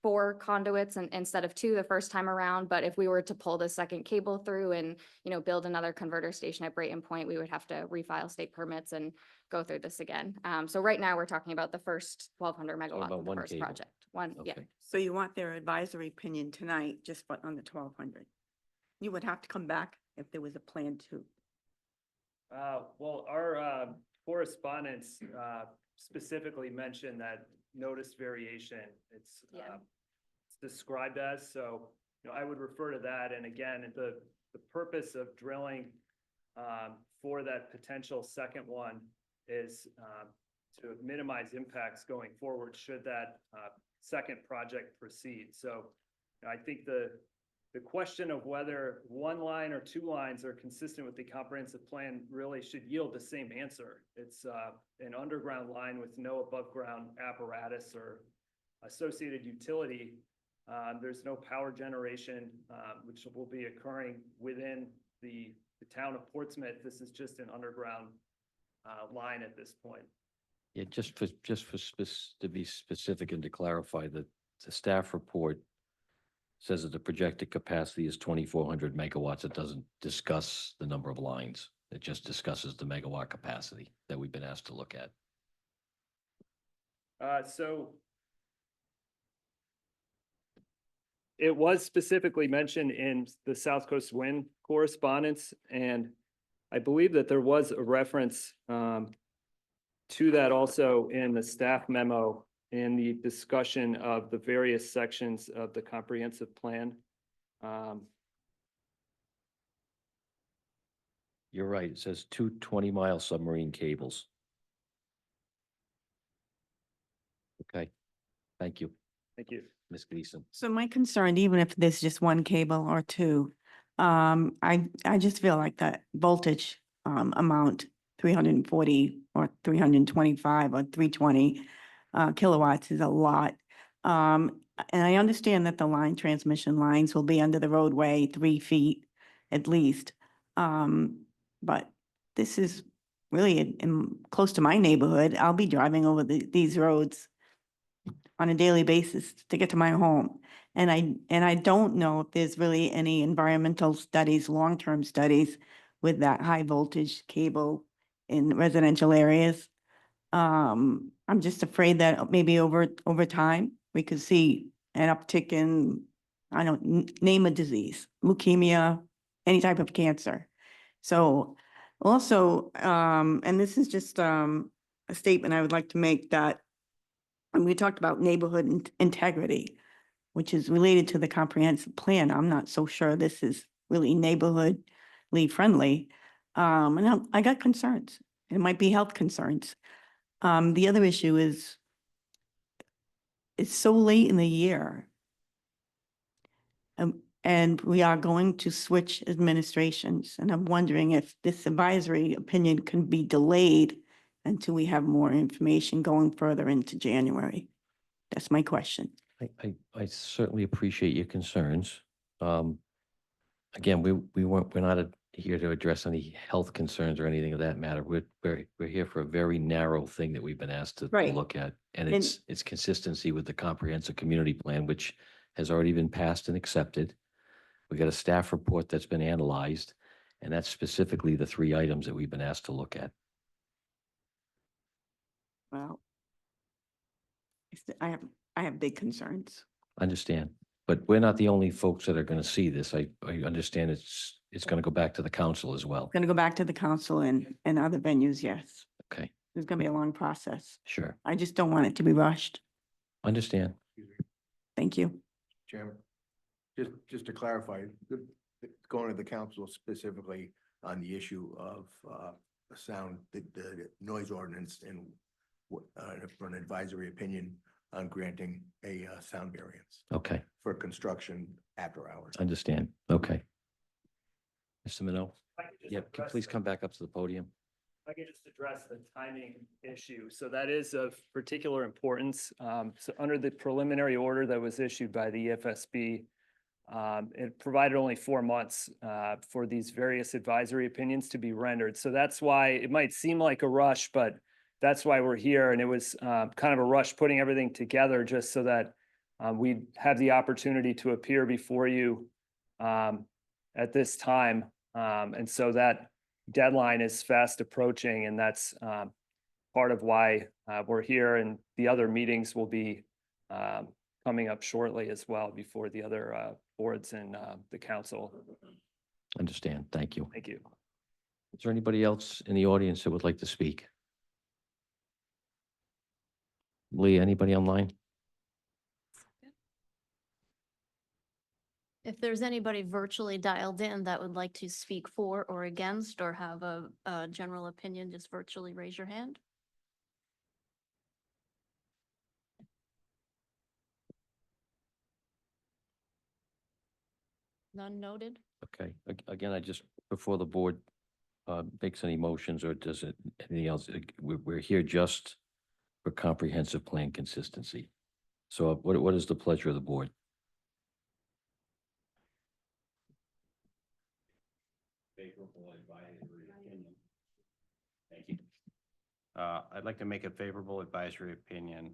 4 conduits instead of 2 the first time around. But if we were to pull the second cable through and, build another converter station at Brayton Point, we would have to refile state permits and go through this again. So right now we're talking about the first 1,200 megawatts about of the one first cable. project. Yeah. Okay. so you want their advisory opinion tonight, just on the 1,200. You would have to come back if there was a plan to. Well, our correspondence specifically mentioned that notice variation. It's described as, so, I would refer to that. And again, the purpose of drilling for that potential second one is to minimize impacts going forward should that second project proceed. So I think the question of whether 1 line or 2 lines are consistent with the comprehensive plan really should yield the same answer. It's an underground line with no above ground apparatus or associated utility. There's no power generation, which will be occurring within the town of Portsmouth. This is just an underground line at this point. Yeah, to be specific and to clarify that the staff report says that the projected capacity is 2,400 megawatts. It doesn't discuss the number of lines. It just discusses the megawatt capacity that we've been asked to look at. So it was specifically mentioned in the South Coast Wind correspondence, and I believe that there was a reference to that also in the staff memo in the discussion of the various sections of the comprehensive plan. You're right. It says 2 20-mile submarine cables. Okay, thank you, Thank you. Ms. Gleason. So my concern, even if there's just one cable or two, I just feel like that voltage amount, 340 or 325 or 320 kilowatts is a lot. And I understand that the transmission lines will be under the roadway 3 feet at least. But this is really close to my neighborhood. I'll be driving over these roads on a daily basis to get to my home. And I don't know if there's really any environmental studies, long-term studies with that high voltage cable in residential areas. I'm just afraid that maybe over time, we could see an uptick in, I don't, name a disease, leukemia, any type of cancer. So also, and this is just a statement I would like to make, that and we talked about neighborhood integrity, which is related to the comprehensive plan. I'm not so sure this is really neighborhoodly friendly. And I got concerns. It might be health concerns. The other issue is it's so late in the year. And we are going to switch administrations. And I'm wondering if this advisory opinion can be delayed until we have more information going further into January. That's my question. I certainly appreciate your concerns. Again, we're not here to address any health concerns or anything of that matter. We're here for a very narrow thing that we've been asked to Right. look at. And And- it's consistency with the comprehensive community plan, which has already been passed and accepted. We got a staff report that's been analyzed, and that's specifically the 3 items that we've been asked to look at. Well, I have big concerns. Understand, but we're not the only folks that are going to see this. I understand it's going to go back to the council as well. Going to go back to the council and other venues, yes. Okay, It's going to be a long process. sure. I just don't want it to be rushed. Understand. Thank you. Chairman, just to clarify, going to the council specifically on the issue of sound, the noise ordinance and for an advisory opinion on granting a sound variance Okay, for construction after hours. understand. Okay. Mr. Minot? Yep, please come back up to the podium. I could just address the timing issue. So that is of particular importance. So under the preliminary order that was issued by the EFSB, it provided only 4 months for these various advisory opinions to be rendered. So that's why it might seem like a rush, but that's why we're here. And it was kind of a rush putting everything together just so that we'd have the opportunity to appear before you at this time. And so that deadline is fast approaching, and that's part of why we're here, and the other meetings will be coming up shortly as well before the other boards and the council. Understand. Thank you. Thank you. Is there anybody else in the audience that would like to speak? Lee, anybody online? If there's anybody virtually dialed in that would like to speak for or against or have a general opinion, just virtually raise your hand. None noted? Okay, again, I just, before the board makes any motions or does it, anything else, we're here just for comprehensive plan consistency. So what is the pleasure of the board? Favorable advisory opinion. Thank you. I'd like to make a favorable advisory opinion.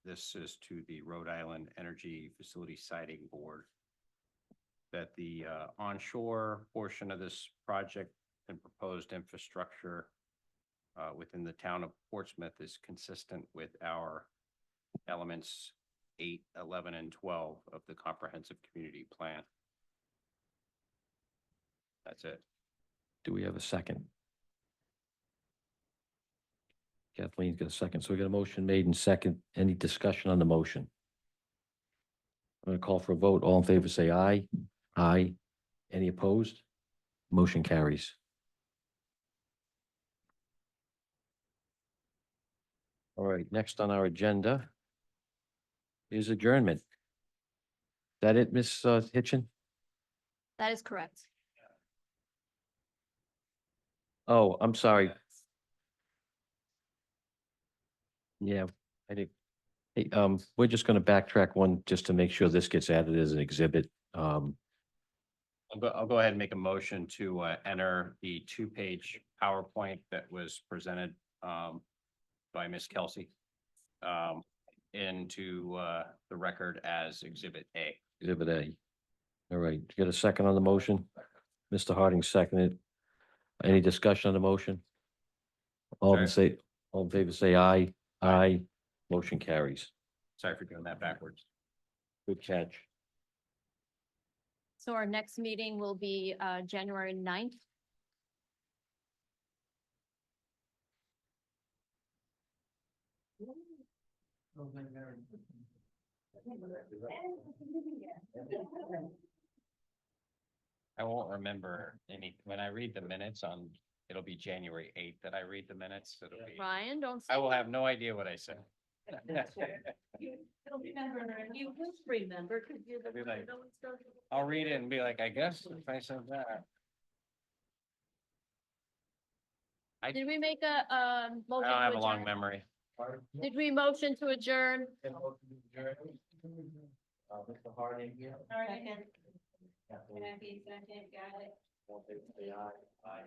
This is to the Rhode Island Energy Facility Siting Board, that the onshore portion of this project and proposed infrastructure within the town of Portsmouth is consistent with our elements 8, 11, and 12 of the comprehensive community plan. That's it. Do we have a second? Kathleen's got a second. So we got a motion made and second. Any discussion on the motion? I'm going to call for a vote. All in favor, say aye. Aye. Any opposed? Motion carries. All right, next on our agenda is adjournment. That it, Miss Hitchin? That is correct. Oh, I'm sorry. Yeah, I did. Hey, we're just gonna backtrack one just to make sure this gets added as an exhibit. I'll go ahead and make a motion to enter the two-page PowerPoint that was presented by Miss Kelsey into the record as Exhibit A. Exhibit A. All right, get a second on the motion? Mr. Harding seconded. Any discussion on the motion? All in Sorry. say, all in favor, say aye. Aye. Motion carries. Sorry for doing that backwards. Good catch. So our next meeting will be January 9th. I won't remember when I read the minutes on, it'll be January 8th that I read the minutes. It'll be, Ryan, don't. I will have no idea what I said. You'll remember, you will remember, because you're the. Be like, I'll read it and be like, I guess if I said that. Did we make a I motion? don't have to a long adjourn? memory. Did we motion to adjourn? Mr. Harding here. Second. Kathleen. Got it. All in favor, say aye. Aye.